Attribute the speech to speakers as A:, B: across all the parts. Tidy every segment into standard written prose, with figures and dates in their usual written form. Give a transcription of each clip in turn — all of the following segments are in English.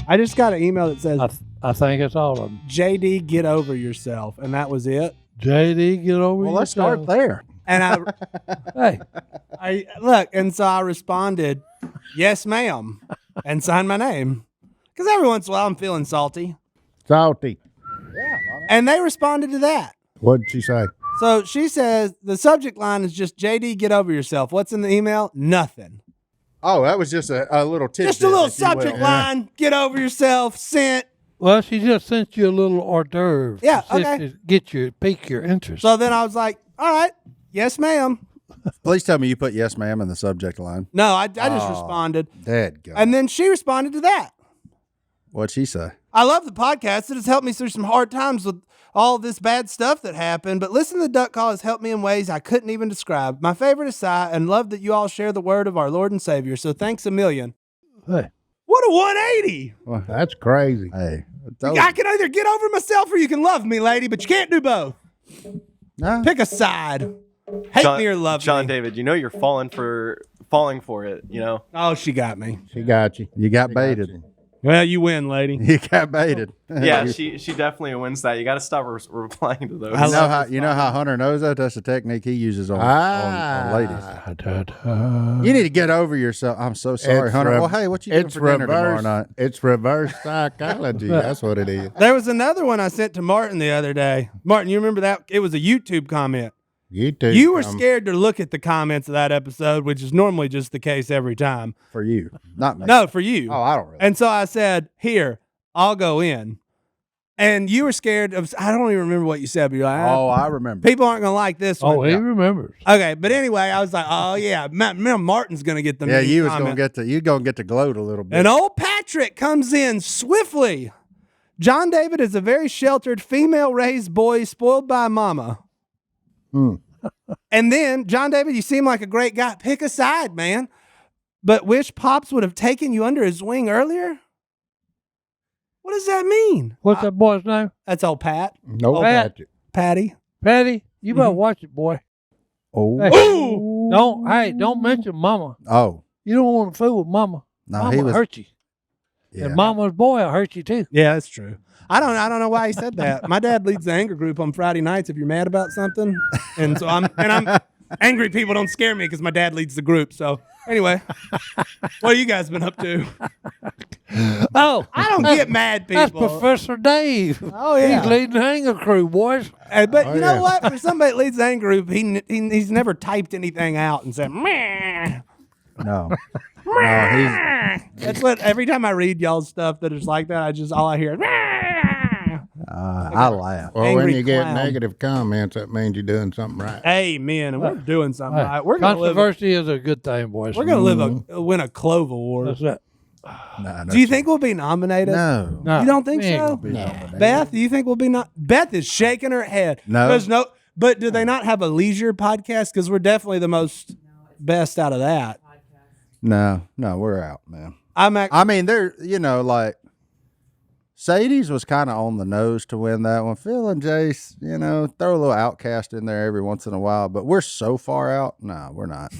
A: I just got an email that says,
B: I think it's all of them.
A: JD, get over yourself. And that was it.
B: JD, get over yourself.
C: Well, let's start there.
A: And
B: Hey,
A: I look, and so I responded, yes, ma'am, and signed my name. Because every once in a while I'm feeling salty.
D: Salty.
A: And they responded to that.
D: What'd she say?
A: So she says, the subject line is just, JD, get over yourself. What's in the email? Nothing.
C: Oh, that was just a little tidbit.
A: Just a little
C: if you will.
A: subject line, get over yourself, sent.
B: well, she just sent you a little hors d'oeuvre.
A: Yeah,
B: just
A: okay.
B: to pique your interest.
A: So then I was like, all right, yes, ma'am.
C: Please tell me you put yes, ma'am in the subject line.
A: No, I just responded.
C: Dadgum.
A: And then she responded to that.
C: What'd she say?
A: I love the podcast. It has helped me through some hard times with all this bad stuff that happened, but listening to the Duck Call has helped me in ways I couldn't even describe. My favorite is Si, and love that you all share the word of our Lord and Savior, so thanks a million.
B: Hey.
A: What a 180.
C: Well,
D: That's crazy.
C: hey.
A: I can either get over myself or you can love me, lady, but you can't do both.
C: No.
A: Pick a side. Hate me or love
E: John
A: me.
E: David, you know you're falling for it, you know?
A: Oh, she got me.
D: She got you.
C: You got
D: She
C: baited.
A: Well, you win, lady.
C: You got baited.
E: Yeah, she definitely wins that. You got to stop replying to those.
C: You know how Hunter knows that? That's a technique he uses on ladies. You need to get over yourself. I'm so sorry,
D: It's
C: Hunter.
D: rev-
C: Well, hey, what you doing
D: It's
C: for dinner tomorrow
D: reverse.
C: night?
D: It's reverse psychology. That's what it is.
A: There was another one I sent to Martin the other day. Martin, you remember that? It was a YouTube comment.
D: You too.
A: You were scared to look at the comments of that episode, which is normally just the case every time.
C: For you, not me.
A: No, for you.
C: Oh, I don't really.
A: And so I said, here, I'll go in. And you were scared of, I don't even remember what you said, but you're like,
C: Oh, I remember.
A: people aren't going to like this one.
B: Oh, he remembers.
A: Okay, but anyway, I was like, oh, yeah, Martin's going to get the
C: Yeah,
A: mean
C: you was
A: comment.
C: gonna get to gloat a little bit.
A: And old Patrick comes in swiftly. John David is a very sheltered, female-raised boy spoiled by mama. And then, John David, you seem like a great guy. Pick a side, man. But wish Pops would have taken you under his wing earlier? What does that mean?
B: What's that boy's name?
A: That's old Pat.
D: No,
B: Pat.
D: Patrick.
A: Patty.
B: Patty, you better watch it, boy.
C: Oh,
B: Hey,
A: Ooh!
B: don't mention mama.
C: oh,
B: You don't want to fool with mama.
C: no,
B: Mama
C: he was.
B: hurt you.
C: Yeah.
B: And mama's boy will hurt you too.
A: Yeah, that's true. I don't know why he said that. My dad leads the anger group on Friday nights if you're mad about something. And so I'm angry people don't scare me because my dad leads the group. So anyway, what have you guys been up to?
B: Oh,
A: I don't get mad people.
B: that's Professor Dave.
A: Oh, yeah.
B: He's leading the hanger crew, boys.
A: But you know
D: yeah.
A: what? For somebody that leads the anger group, he's never typed anything out and said, meh.
C: No. No, he's.
A: That's what, every time I read y'all's stuff that is like that, all I hear is, meh.
C: I laugh.
D: Well, when
A: Angry
D: you get
A: clown.
D: negative comments, that means you're doing something right.
A: Amen. And we're doing something
B: Hey,
A: right. We're going to live.
B: controversy is a good thing, boys.
A: We're going to win a Clove Award.
B: That's it.
C: No,
A: Do you think we'll be nominated?
C: No.
B: No,
A: You don't think
B: we ain't
A: so?
B: gonna be nominated.
A: Beth, do you think we'll be not? Beth is shaking her head.
C: No.
A: There's no. But do they not have a leisure podcast? Because we're definitely the most best out of that.
C: No, we're out, man.
A: I'm
C: I mean, they're, like, Sadie's was kind of on the nose to win that one. Phil and Jace, throw a little Outcast in there every once in a while, but we're so far out. No, we're not.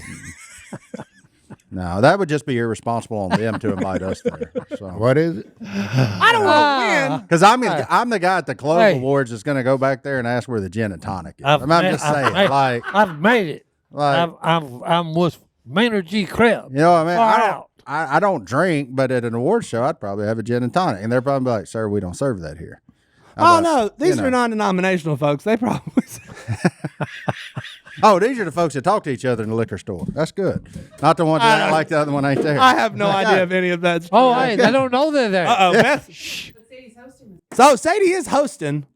C: No, that would just be irresponsible on them to invite us there. So.
D: What is it?
A: I don't want to win.
C: Because I'm the guy at the Clove
B: Hey.
C: Awards that's going to go back there and ask where the gin and tonic is.
B: I've
C: I'm
B: made-
C: just
B: I've
C: saying,
B: made-
C: like,
B: I've made it. I'm with Maynard G. Krebs.
C: you know what I mean?
B: Far out.
C: I don't drink, but at an award show, I'd probably have a gin and tonic. And they're probably like, sir, we don't serve that here.
A: Oh, no. These are non-denominational folks. They probably.
C: Oh, these are the folks that talk to each other in the liquor store. That's good. Not the ones that act like the other one ain't there.
A: I have no idea if any of that's true.
B: Oh, hey, they don't know they're there.
A: Uh-oh, Beth. So Sadie is hosting.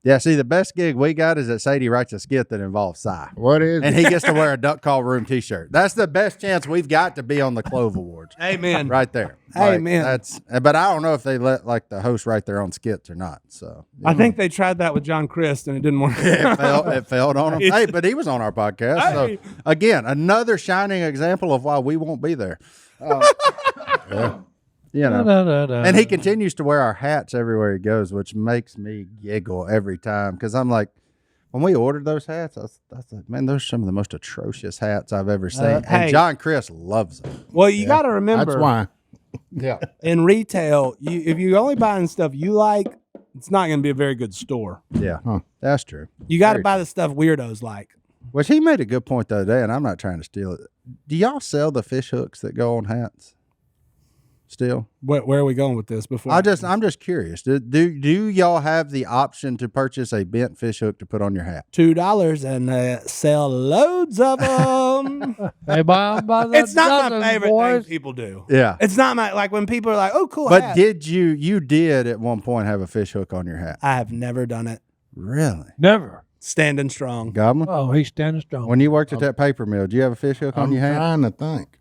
C: Yeah, see, the best gig we got is that Sadie writes a skit that involves Si.
D: What is
C: And
D: it?
C: he gets to wear a Duck Call Room t-shirt. That's the best chance we've got to be on the Clove Awards.
A: Amen.
C: Right there.
A: Amen.
C: But I don't know if they let the host write their own skits or not. So
A: I think they tried that with John Christ and it didn't work.
C: it failed on him. Hey, but he was on our podcast.
A: Hey.
C: So again, another shining example of why we won't be there. Yeah. And he continues to wear our hats everywhere he goes, which makes me giggle every time. Because I'm like, when we ordered those hats, I was like, man, those are some of the most atrocious hats I've ever seen.
A: Hey.
C: And John Chris loves them.
A: Well, you got to remember.
D: That's why. Yeah.
A: in retail, if you're only buying stuff you like, it's not going to be a very good store.
C: Yeah, that's true.
A: You got to
C: Very
A: buy the stuff weirdos like.
C: Which he made a good point the other day, and I'm not trying to steal it. Do y'all sell the fish hooks that go on hats? Still,
A: Where are we going with this? Before
C: I'm just curious. Do y'all have the option to purchase a bent fish hook to put on your hat?
A: $2 and sell loads of them.
B: They buy 'em by the
A: It's not my
B: dozen,
A: favorite
B: boys.
A: thing people do.
C: Yeah.
A: It's not my like when people are like, "Oh, cool."
C: But
A: hat.
C: did you did at one point have a fish hook on your hat?
A: I have never done it.
C: Really?
B: Never.
A: Standing strong.
C: Goblin?
B: Oh, he's standing strong.
C: When you worked at that paper mill, did you have a fish hook on
D: I'm
C: your hat?
D: trying to think.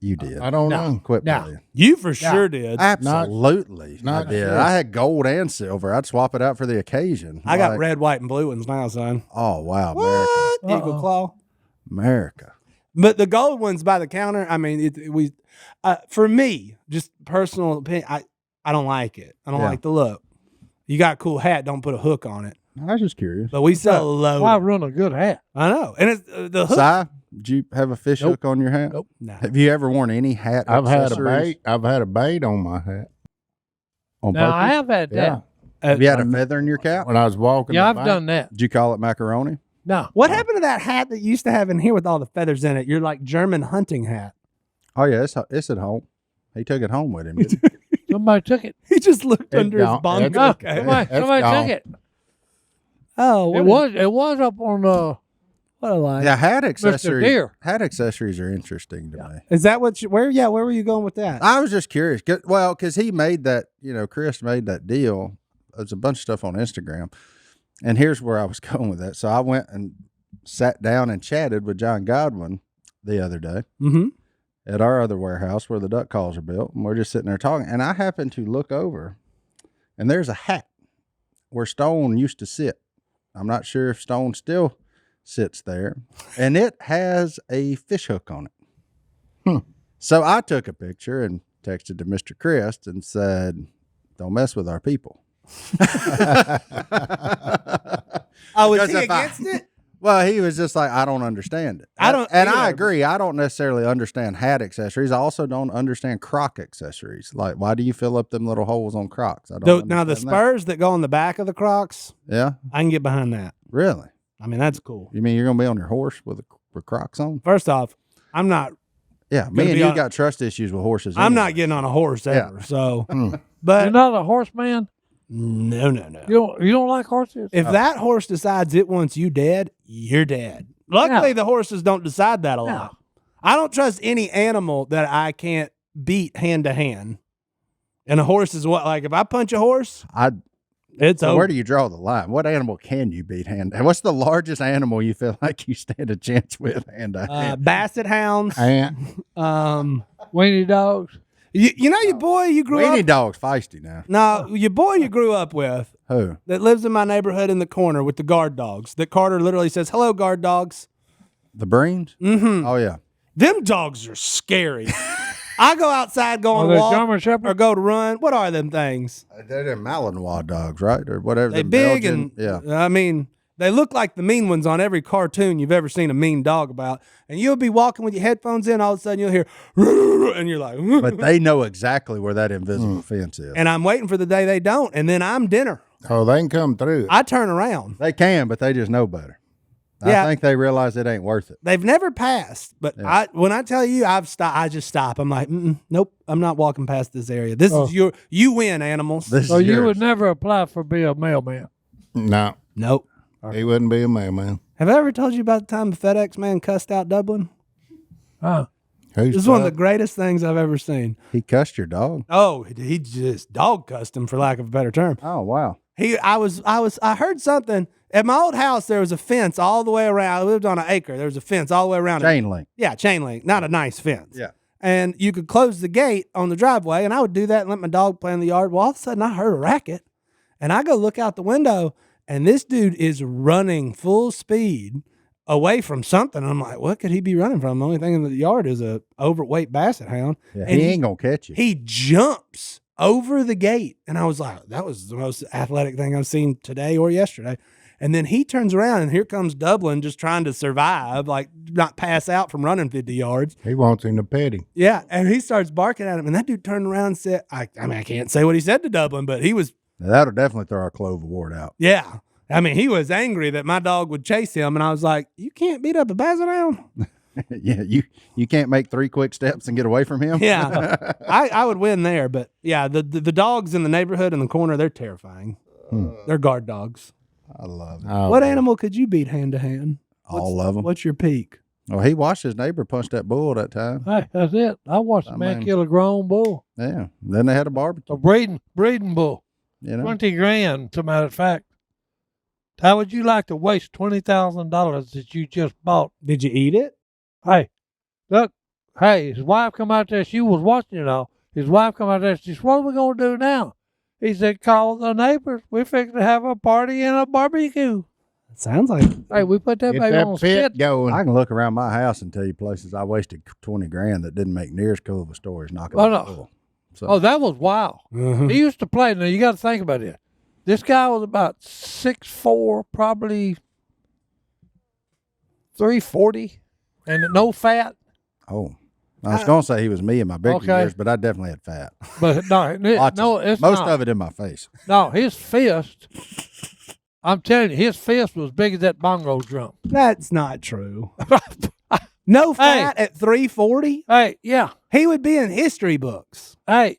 C: You did.
D: I don't know.
C: Quit
B: No.
C: playing.
A: You for sure did.
C: Absolutely.
D: Not
C: I did.
D: sure.
C: I had gold and silver. I'd swap it out for the occasion.
A: I got
C: Like,
A: red, white, and blue ones now, son.
C: Oh, wow.
A: What?
C: America.
A: Eagle claw.
C: America.
A: But the gold ones by the counter, I mean, for me, just personal opinion, I don't like it. I don't
C: Yeah.
A: like the look. You got a cool hat, don't put a hook on it.
C: I was just curious.
A: But we sell low.
B: Why run a good hat?
A: I know. And it's the hook.
C: Si, did you have a fish
B: Nope.
C: hook on your hat?
B: Nope.
A: No.
C: Have you ever worn any hat
D: I've had a
C: accessories
D: bait. I've had a bait on my hat.
C: on
B: Now, I
C: purpose?
B: have had
D: Yeah.
B: that.
C: Have you had a feather in your cap?
D: When I was walking.
B: Yeah,
D: the
B: I've
D: bank.
B: done that.
C: Did you call it macaroni?
B: No.
A: What happened to that hat that you used to have in here with all the feathers in it? Your like German hunting hat.
C: Oh, yeah, it's at home. He took it home with him. Didn't he?
B: Somebody took it.
A: He just looked
D: It's
A: under his
D: gone.
A: bongo.
D: It's-
B: No,
A: Okay.
B: somebody
D: That's gone.
B: took it.
A: Oh,
B: It was up on
A: what a lie.
C: Yeah, hat accessories.
B: Deere.
C: Hat accessories are interesting to me.
A: Is that what you, where were you going with that?
C: I was just curious. Because he made that, Chris made that deal. There's a bunch of stuff on Instagram. And here's where I was going with that. So I went and sat down and chatted with John Godwin the other day
A: Mm-hmm.
C: at our other warehouse where the duck calls are built. And we're just sitting there talking. And I happened to look over, and there's a hat where Stone used to sit. I'm not sure if Stone still sits there. And it has a fish hook on it. So I took a picture and texted to Mr. Christ and said, "Don't mess with our people."
A: Oh, is
C: Because
A: he
C: if I-
A: against it?
C: Well, he was just like, "I don't understand it."
A: I don't
C: and I
A: either.
C: agree. I don't necessarily understand hat accessories. I also don't understand Croc accessories. Like, why do you fill up them little holes on Crocs? I don't.
A: Now the
C: understand that.
A: spurs that go on the back of the Crocs,
C: Yeah,
A: I can get behind that.
C: really.
A: I mean, that's cool.
C: You mean you're gonna be on your horse with Crocs on?
A: First off, I'm not
C: Yeah, me
A: Gonna
C: and
A: be
C: you
A: on-
C: got trust issues with horses.
A: I'm
C: anyway.
A: not getting on a horse ever. So,
D: Mm.
B: You're
A: but
B: not a horseman.
A: no.
B: You don't like horses.
A: If that horse decides it wants you dead, you're dead. Luckily,
B: Yeah.
A: the horses don't decide that a
B: Yeah.
A: lot. I don't trust any animal that I can't beat hand to hand. And a horse is what? Like if I punch a horse, it's
C: So
A: over.
C: where do you draw the line? What animal can you beat hand? And what's the largest animal you feel like you stand a chance with hand to hand?
A: Basset hounds.
D: Ant.
B: Weenie dogs.
A: You know your boy you grew
C: Weenie
A: up.
C: dog's feisty now.
A: No, your boy you grew up with
C: Who?
A: that lives in my neighborhood in the corner with the guard dogs. That Carter literally says, "Hello, guard dogs."
C: The Breens?
A: Mm-hmm.
C: Oh yeah.
A: Them dogs are scary. I go outside, go
B: Are
A: on
B: they
A: a walk,
B: German
A: or
B: Shepherd?
A: go to run. What are them things?
C: They're the Malinois dogs, right? Or whatever.
A: They
C: them
A: big
C: Belgian-
A: and
C: yeah.
A: I mean, they look like the mean ones on every cartoon you've ever seen a mean dog about. And you'll be walking with your headphones in, all of a sudden you'll hear, and you're like,
C: But they know exactly where that invisible fence is.
A: and I'm waiting for the day they don't, and then I'm dinner.
D: Oh, they can come through.
A: I turn around.
C: They can, but they just know better.
A: Yeah.
C: I think they realize it ain't worth it.
A: They've never passed, but
C: Yeah.
A: when I tell you I've stopped, I just stop. I'm like, nope, I'm not walking past this area. This
B: Oh.
A: is you win, animals.
C: This
B: So
C: is
B: you
C: yours.
B: would never apply for be a mailman.
D: No,
A: Nope.
D: he wouldn't be a mailman.
A: Have I ever told you about the time the FedEx man cussed out Dublin?
B: Huh?
D: Who's
A: This is one of the
D: that?
A: greatest things I've ever seen.
C: He cussed your dog.
A: Oh, he just dog cussed him for lack of a better term.
C: Oh wow.
A: I heard something at my old house. There was a fence all the way around. I lived on an acre. There was a fence all the way around.
C: Chain link.
A: Yeah, chain link. Not a nice fence.
C: Yeah.
A: And you could close the gate on the driveway, and I would do that and let my dog play in the yard. Well, all of a sudden, I heard a racket, and I go look out the window, and this dude is running full speed away from something. I'm like, what could he be running from? The only thing in the yard is a overweight basset hound.
C: Yeah,
A: And
C: he ain't gonna catch you.
A: He jumps over the gate. And I was like, that was the most athletic thing I've seen today or yesterday. And then he turns around and here comes Dublin just trying to survive, like not pass out from running 50 yards.
D: He wants him to pet him.
A: Yeah. And he starts barking at him. And that dude turned around and said, I mean, I can't say what he said to Dublin, but he was,
C: Now, that'll definitely throw our Clove Award out.
A: yeah. I mean, he was angry that my dog would chase him. And I was like, you can't beat up a basset hound.
C: Yeah, you can't make 3 quick steps and get away from him.
A: Yeah. I would win there. But yeah, the dogs in the neighborhood in the corner, they're terrifying. They're guard dogs.
C: I love it.
A: What animal could you beat hand to hand?
C: All of them.
A: What's your peak?
C: Well, he watched his neighbor punch that bull that time.
B: Hey, that's it. I watched a man kill a grown bull,
C: Yeah. Then they had a barbecue.
B: a breeding bull,
C: You know,
B: $20,000. To matter of fact, how would you like to waste $20,000 that you just bought?
A: Did you eat it?
B: Hey, look. Hey, his wife come out there. She was watching it all. His wife come out there. She said, "What are we gonna do now?" He said, "Call the neighbors. We're fixing to have a party and a barbecue."
A: It sounds like
B: Hey, we put that
D: Get
B: baby on
D: that
B: spit.
D: pit going.
C: I can look around my house and tell you places I wasted 20 grand that didn't make near as cool of a story as knocking
B: Oh,
C: on
B: no.
C: the bull. So,
B: Oh, that was wild. He used to play. Now, you got to think about it. This guy was about 6'4", probably 340, and no fat.
C: oh. I was going to say he was me in my bigger
B: Okay.
C: years, but I definitely had fat.
B: But no,
C: Lots
B: no,
C: of it.
B: it's
C: Most
B: not.
C: of it in my face.
B: No, his fist, I'm telling you, his fist was big as that bongo drum.
A: that's not true. No fat at 340.
B: Hey, yeah.
A: He would be in history books.
B: Hey,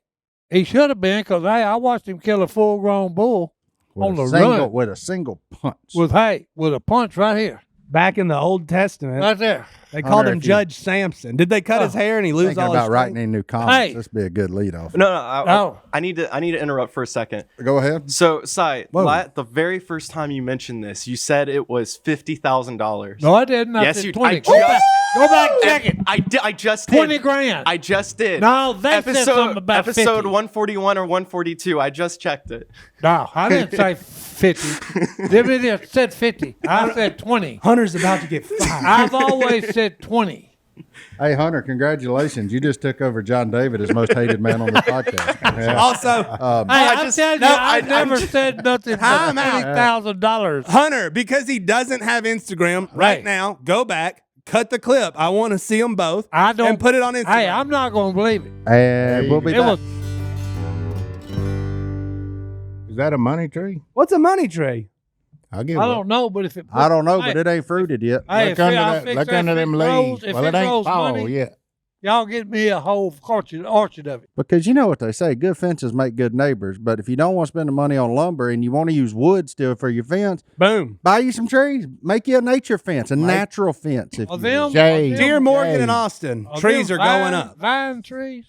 B: he should have been, because, hey, I watched him kill a full-grown bull on the run
C: With a single punch.
B: with a punch right here.
A: Back in the Old Testament,
B: Right there.
A: they called
C: Hunter,
A: him
C: if you-
A: Judge Samson. Did they cut his hair and he lose
C: Thinking
A: all his
C: about writing
A: strength?
C: any new comics.
B: Hey.
C: This would be a good lead off.
E: No,
B: No.
E: I need to interrupt for a second.
C: Go ahead.
E: So, Si,
C: Whoa.
E: the very first time you mentioned this, you said it was $50,000.
B: No, I didn't. I
E: Yes,
B: said
E: you-
B: 20.
E: I
B: Go back,
E: just-
B: go back and check it.
E: I just did.
B: 20 grand.
E: I just did.
B: No, they said something about
E: episode
B: 50.
E: 141 or 142. I just checked it.
B: No, I didn't say 50. They said 50. I said 20.
A: Hunter's about to get fired.
B: I've always said 20.
C: Hey, Hunter, congratulations. You just took over John David as most hated man on the podcast. Yeah.
A: Also,
B: Hey,
E: I
B: I'm
E: just-
B: telling
E: no,
B: you,
E: I-
B: I've never said nothing but
A: Time out.
B: $20,000.
A: Hunter, because he doesn't have Instagram right
B: Right.
A: now, go back, cut the clip. I want to see them both.
B: I don't
A: and put it on Instagram.
B: Hey, I'm not going to believe it.
C: And we'll be
B: It
C: back.
B: was
D: Is that a money tree?
A: What's a money tree?
D: I'll give
B: I
D: it.
B: don't know, but if it
C: I don't know,
B: Hey,
C: but it ain't fruited yet.
B: Hey,
D: Look
B: if
D: under,
B: I
D: that,
B: fix
D: look
B: that,
D: under
B: if
D: them
B: it grows-
D: leaves.
B: if
D: Well,
B: it
D: it ain't
B: grows
D: fall
B: money-
D: yet.
B: y'all get me a whole orchard of it.
C: Because you know what they say, good fences make good neighbors. But if you don't want to spend the money on lumber and you want to use wood still for your fence,
A: Boom.
C: buy you some trees. Make you a nature fence, a natural fence. If
B: Of
C: you
B: them,
C: will.
D: Shade.
A: Dear Morgan
D: Hey.
A: and Austin,
B: of
A: trees
B: them
A: are going up.
B: Vine trees.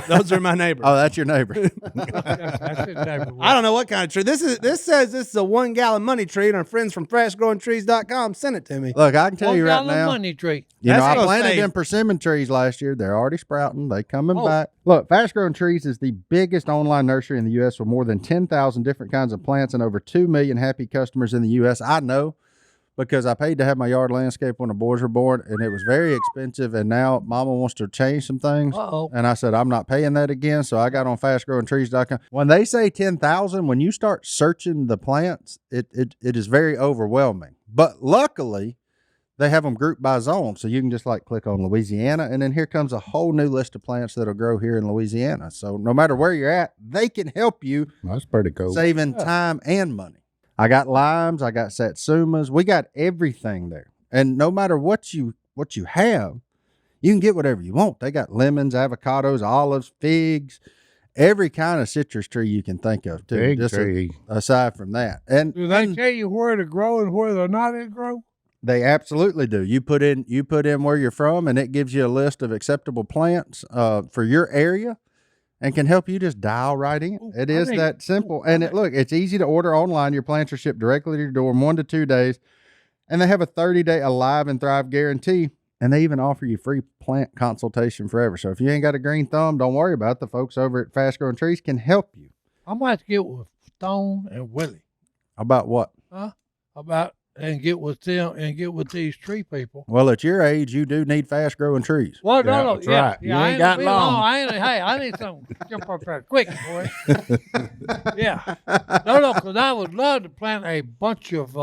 A: Those are my neighbors.
C: Oh, that's your neighbor.
B: That's his neighborhood.
A: I don't know what kind of tree. This says this is a 1 gallon money tree, and our friends from FreshGrowingTrees.com sent it to me.
C: Look, I can tell you right
B: 1 gallon
C: now.
B: money tree.
C: You know,
A: That's
C: I
A: gonna
C: planted
A: save-
C: them persimmon trees last year. They're already sprouting. They coming
B: Oh.
C: back. Look, Fast Growing Trees is the biggest online nursery in the U.S. with more than 10,000 different kinds of plants and over 2 million happy customers in the U.S. I know because I paid to have my yard landscape when the boys were born, and it was very expensive, and now Mama wants to change some things.
B: Uh-oh.
C: And I said, I'm not paying that again, so I got on fastgrowingtrees.com. When they say 10,000, when you start searching the plants, it is very overwhelming. But luckily, they have them grouped by zone, so you can just like click on Louisiana, and then here comes a whole new list of plants that'll grow here in Louisiana. So no matter where you're at, they can help you
D: That's pretty cool.
C: saving time and money. I got limes, I got satsumas, we got everything there. And no matter what you have, you can get whatever you want. They got lemons, avocados, olives, figs, every kind of citrus tree you can think of too.
D: Big
C: just
D: tree.
C: aside from that. And
B: Do they tell you where to grow and where they're not to grow?
C: they absolutely do. You put in where you're from, and it gives you a list of acceptable plants for your area, and can help you just dial right in.
B: Ooh,
C: It
B: I
C: is
B: think-
C: that simple. And it's easy to order online. Your plants are shipped directly to your door in 1 to 2 days, and they have a 30-day Alive and Thrive guarantee. And they even offer you free plant consultation forever. So if you ain't got a green thumb, don't worry about it. The folks over at Fast Growing Trees can help you.
B: I might get with Stone and Willie
C: About what?
B: get with them and get with these tree people.
C: Well, at your age, you do need fast growing trees.
B: Well,
D: Yeah,
B: no,
D: that's
B: yeah,
D: right.
B: yeah.
D: You
B: I
D: ain't got
B: be
D: long.
B: I need something. Jump up there quick, boy. Yeah. No, because I would love to plant a bunch of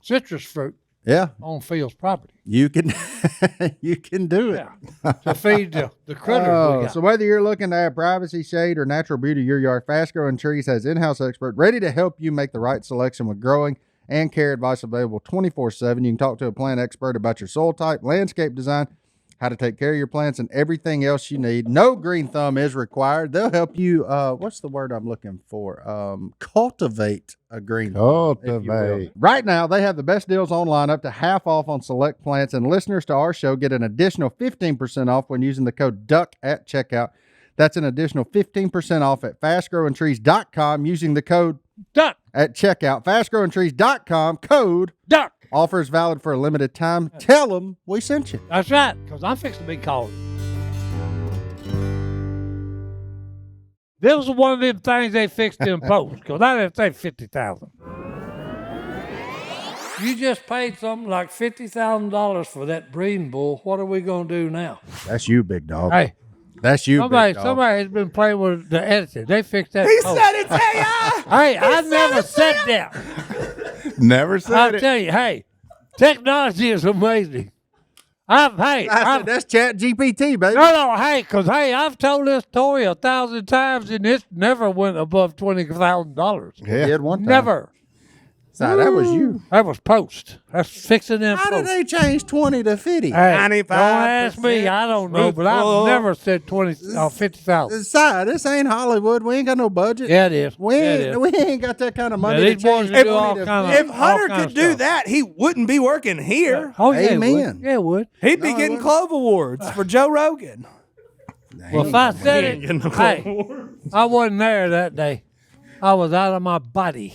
B: citrus fruit
C: Yeah,
B: on Phil's property.
C: you can you can do it.
B: Yeah. To feed the critters we got.
C: So whether you're looking to add privacy, shade, or natural beauty to your yard, Fast Growing Trees has in-house expert ready to help you make the right selection with growing and care advice available 24/7. You can talk to a plant expert about your soil type, landscape design, how to take care of your plants, and everything else you need. No green thumb is required. They'll help you, what's the word I'm looking for? Cultivate a green thumb, if you will.
D: Cultivate.
C: Right now, they have the best deals online, up to half off on select plants, and listeners to our show get an additional 15% off when using the code DUCK at checkout. That's an additional 15% off at fastgrowingtrees.com using the code
B: Duck.
C: at checkout. Fastgrowingtrees.com, code
B: Duck.
C: offers valid for a limited time. Tell them we sent you.
B: That's right, because I'm fixing to be called. This was one of them things they fixed in post, because I didn't say 50,000. You just paid something like $50,000 for that breeding bull. What are we going to do now?
C: That's you, big dog.
B: Hey,
C: That's you, big dog.
B: somebody has been playing with the editor. They fixed that.
A: He
B: post.
A: said it's AI.
B: Hey, I never said that.
D: Never said
B: I'll
D: it.
B: tell you, hey, technology is amazing.
C: I said, that's Chat GPT, baby.
B: No, hey, because, hey, I've told this story 1,000 times, and it never went above $20,000.
D: Yeah.
C: Did one time.
B: Never.
C: So that was you.
B: That was post. That's fixing them
C: How did
B: post.
C: they change 20 to 50?
B: Hey,
A: 95%
B: don't ask me. I don't know, but I've
A: truthful.
B: never said 50,000.
C: Si, this ain't Hollywood. We ain't got no budget.
B: Yeah, it is.
C: We
B: Yeah,
C: ain't,
B: it is.
C: we ain't got that kind of money
B: Yeah,
C: to
B: these boys
C: change
B: do all
C: 20 to
B: kind of-
C: 50.
A: If Hunter
B: all kind
A: could
B: of
A: do
B: stuff.
A: that, he wouldn't be working here.
B: Oh, yeah,
C: Amen.
B: it would. Yeah, it would.
A: He'd be
C: No,
A: getting
C: it
A: Clove Awards for Joe Rogan.
B: Well, if I said
A: He ain't getting
B: it,
A: no Clove
B: hey,
A: Awards.
B: I wasn't there that day. I was out of my body.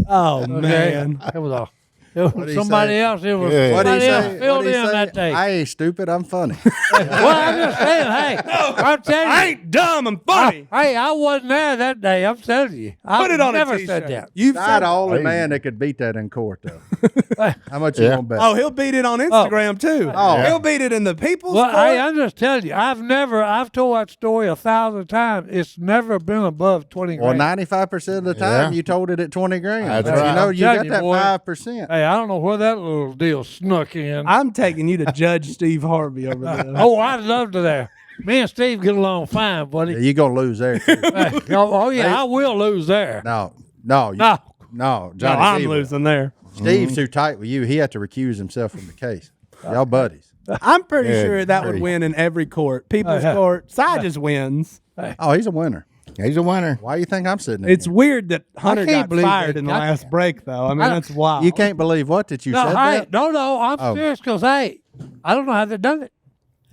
A: Oh,
B: Okay?
A: man.
B: It was
C: What'd he
B: somebody
C: say?
B: else. It was
D: Yeah.
C: What'd he
B: somebody else
C: say?
B: filled
C: What'd he
B: in
C: say?
B: that day.
C: I ain't stupid. I'm funny.
B: Well, I'm just saying, hey, I'm telling you.
A: I ain't dumb. I'm funny.
B: Hey, I wasn't there that day. I'm telling you.
A: Put it on
B: never
A: a t-shirt.
B: said that.
A: You've
C: I'm
A: said
C: the only
D: Hey.
C: man that could beat that in court, though. How much you
D: Yeah.
C: want to bet?
A: Oh, he'll beat it on Instagram too.
C: Oh.
A: He'll beat it in the people's
B: Well,
A: court.
B: hey, I'm just telling you. I've told that story 1,000 times. It's never been above 20
C: Well,
B: grand.
C: 95% of the time,
D: Yeah.
C: you told it at 20 grand.
D: That's
C: But
D: right.
C: You know,
B: I'm
C: you got
B: telling you,
C: that
B: boy.
C: 5%.
B: Hey, I don't know where that little deal snuck in.
A: I'm taking you to Judge Steve Harvey over there.
B: Oh, I'd love to there. Me and Steve get along fine, buddy.
C: Yeah, you're going to lose there, too.
B: Hey, oh, yeah, I will lose there.
C: No,
B: No.
C: no,
A: No,
C: Johnny
A: I'm
C: D will.
A: losing there.
C: Steve's too tight with you. He had to recuse himself from the case. Y'all buddies.
A: I'm pretty
D: Yeah,
A: sure that would
D: great.
A: win in every court. People's
B: yeah.
A: court. Si just wins.
C: Oh, he's a winner.
D: He's a winner.
C: Why you think I'm sitting
A: It's
C: here?
A: weird that Hunter
B: can't
A: got
B: believe
A: fired
B: they
A: in the
B: got
A: last
B: that.
A: break, though. I mean, that's wild.
C: You can't believe what that you
B: No,
C: said
B: hey,
C: that?
B: no, I'm
C: Oh.
B: serious because, hey, I don't know how they done it.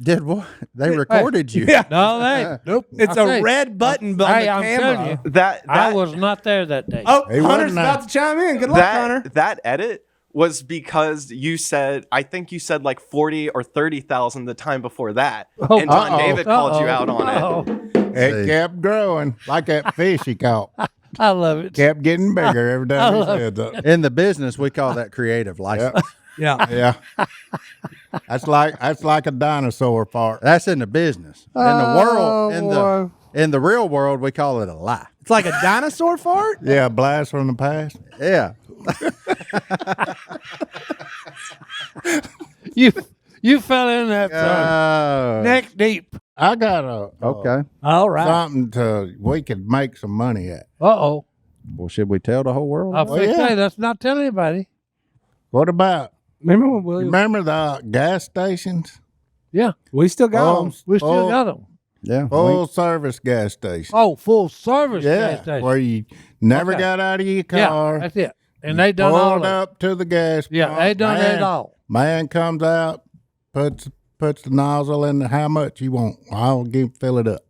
C: Did what? They recorded you.
A: Yeah.
B: No, they, nope.
A: It's
B: I
A: a
B: say,
A: red button on
B: Hey,
A: the
B: I'm
A: camera.
B: telling you.
E: That
B: I was not there that day.
A: Oh,
D: He
A: Hunter's
D: wasn't
A: about to chime in. Good luck, Hunter.
E: that edit was because you said, I think you said like 40 or 30,000 the time before that,
B: Oh,
E: and John
D: uh-oh.
E: David called you out on it.
B: Uh-oh.
D: It
C: See.
D: kept growing like that fish he caught.
B: I love it.
D: Kept getting bigger every time he said that.
C: In the business, we call that creative license.
A: Yeah.
D: Yeah. That's like a dinosaur fart.
C: That's in the business. In the world,
B: boy.
C: in the real world, we call it a lie.
A: It's like a dinosaur fart?
D: Yeah, a blast from the past.
C: Yeah.
B: You fell in that neck deep.
D: I got a
C: Okay.
B: All right.
D: something we could make some money at.
B: Uh-oh.
C: Well, should we tell the whole world?
B: I think
D: yeah.
B: hey, let's not tell anybody.
D: What about
A: Remember when William?
D: remember the gas stations?
B: Yeah,
A: We still got them.
B: we still got them.
C: Yeah.
D: Full service gas stations.
B: Oh, full service
D: Yeah,
B: gas station.
D: where you never
B: Okay.
D: got out of your
B: Yeah,
D: car.
B: that's it. And they done all
D: pulled
B: of it.
D: up to the gas.
B: Yeah,
D: pump.
B: they done it all.
D: Man comes out, puts the nozzle in how much you want. I'll fill it up.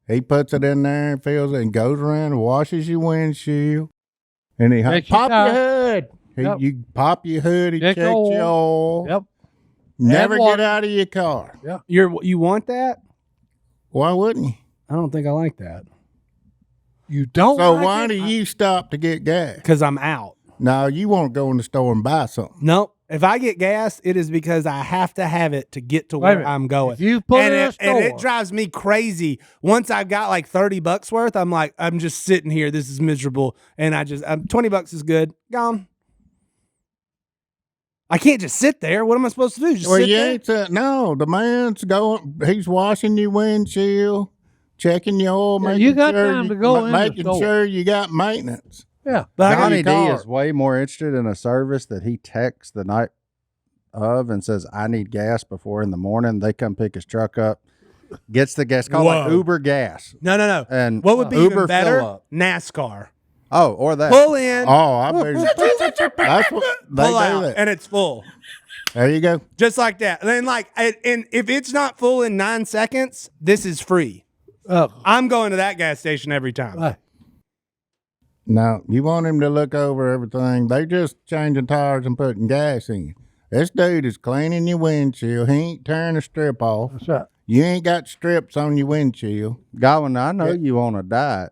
D: He puts it in there and fills it and goes around and washes your windshield. And he
B: Check your
D: pop your
B: tire.
D: hood.
B: Yep.
D: You pop your hood. He
B: Check
D: checks
B: your
D: your oil.
B: Yep.
D: Never
B: And water.
D: get out of your car.
A: You want that?
D: Why wouldn't you?
A: I don't think I like that.
B: You don't.
D: So
B: like
D: why
B: it?
D: do you stop to get gas?
A: Because I'm out.
D: No, you want to go in the store and buy something.
A: Nope. If I get gas, it is because I have to have it to get to
B: Wait a
A: where
B: minute.
A: I'm going.
B: If you put
A: and
B: it in a
A: and it
B: store-
A: drives me crazy. Once I got like $30 worth, I'm like, I'm just sitting here. This is miserable. And I'm $20 is good. Gone. I can't just sit there. What am I supposed to do? Just
D: Well,
A: sit
D: you
A: there?
D: ain't no. The man's going. He's washing your windshield, checking your oil,
B: Yeah,
D: making
B: you got
D: sure
B: time to go in the
D: making
B: store.
D: sure you got maintenance.
B: Yeah.
A: But I got
C: Johnny D
D: car.
C: is way more interested in a service that he texts the night of and says, I need gas before in the morning. They come pick his truck up, gets the gas, called like
A: Whoa.
C: Uber gas.
A: No.
C: And
A: What would be
C: Uber
A: even better?
C: fill up.
A: NASCAR.
C: Oh, or that.
A: Pull in,
D: Oh, I bet that's what they
A: pull
D: do
A: out,
D: that.
A: and it's full.
D: There you go.
A: Just like that. And then, and if it's not full in 9 seconds, this is free. I'm going to that gas station every time.
B: Hey,
D: No, you want him to look over everything. They just changing tires and putting gas in. This dude is cleaning your windshield. He ain't tearing a strip off.
B: that's right.
D: You ain't got strips on your windshield.
C: Godwin, I know you on a diet,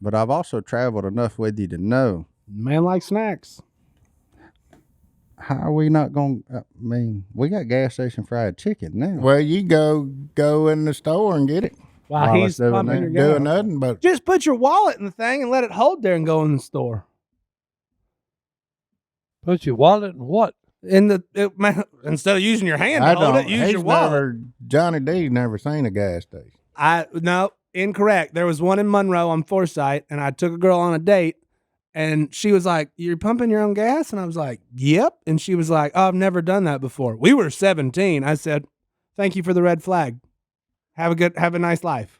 C: but I've also traveled enough with you to know.
A: Man likes snacks.
C: How are we not going to, I mean, we got gas station fried chicken now.
D: Well, you go in the store and get it.
A: While
C: While
A: he's
C: it's doing
A: pumping
C: that.
A: your
D: Doing
A: gas.
D: nothing but
A: Just put your wallet in the thing and let it hold there and go in the store.
B: Put your wallet in what?
A: Instead of using your hand to hold it, use your wallet.
D: Johnny D's never seen a gas station.
A: No, incorrect. There was one in Monroe on Forsyth, and I took a girl on a date, and she was like, "You're pumping your own gas?" And I was like, "Yep." And she was like, "Oh, I've never done that before." We were 17. I said, "Thank you for the red flag. Have a nice life."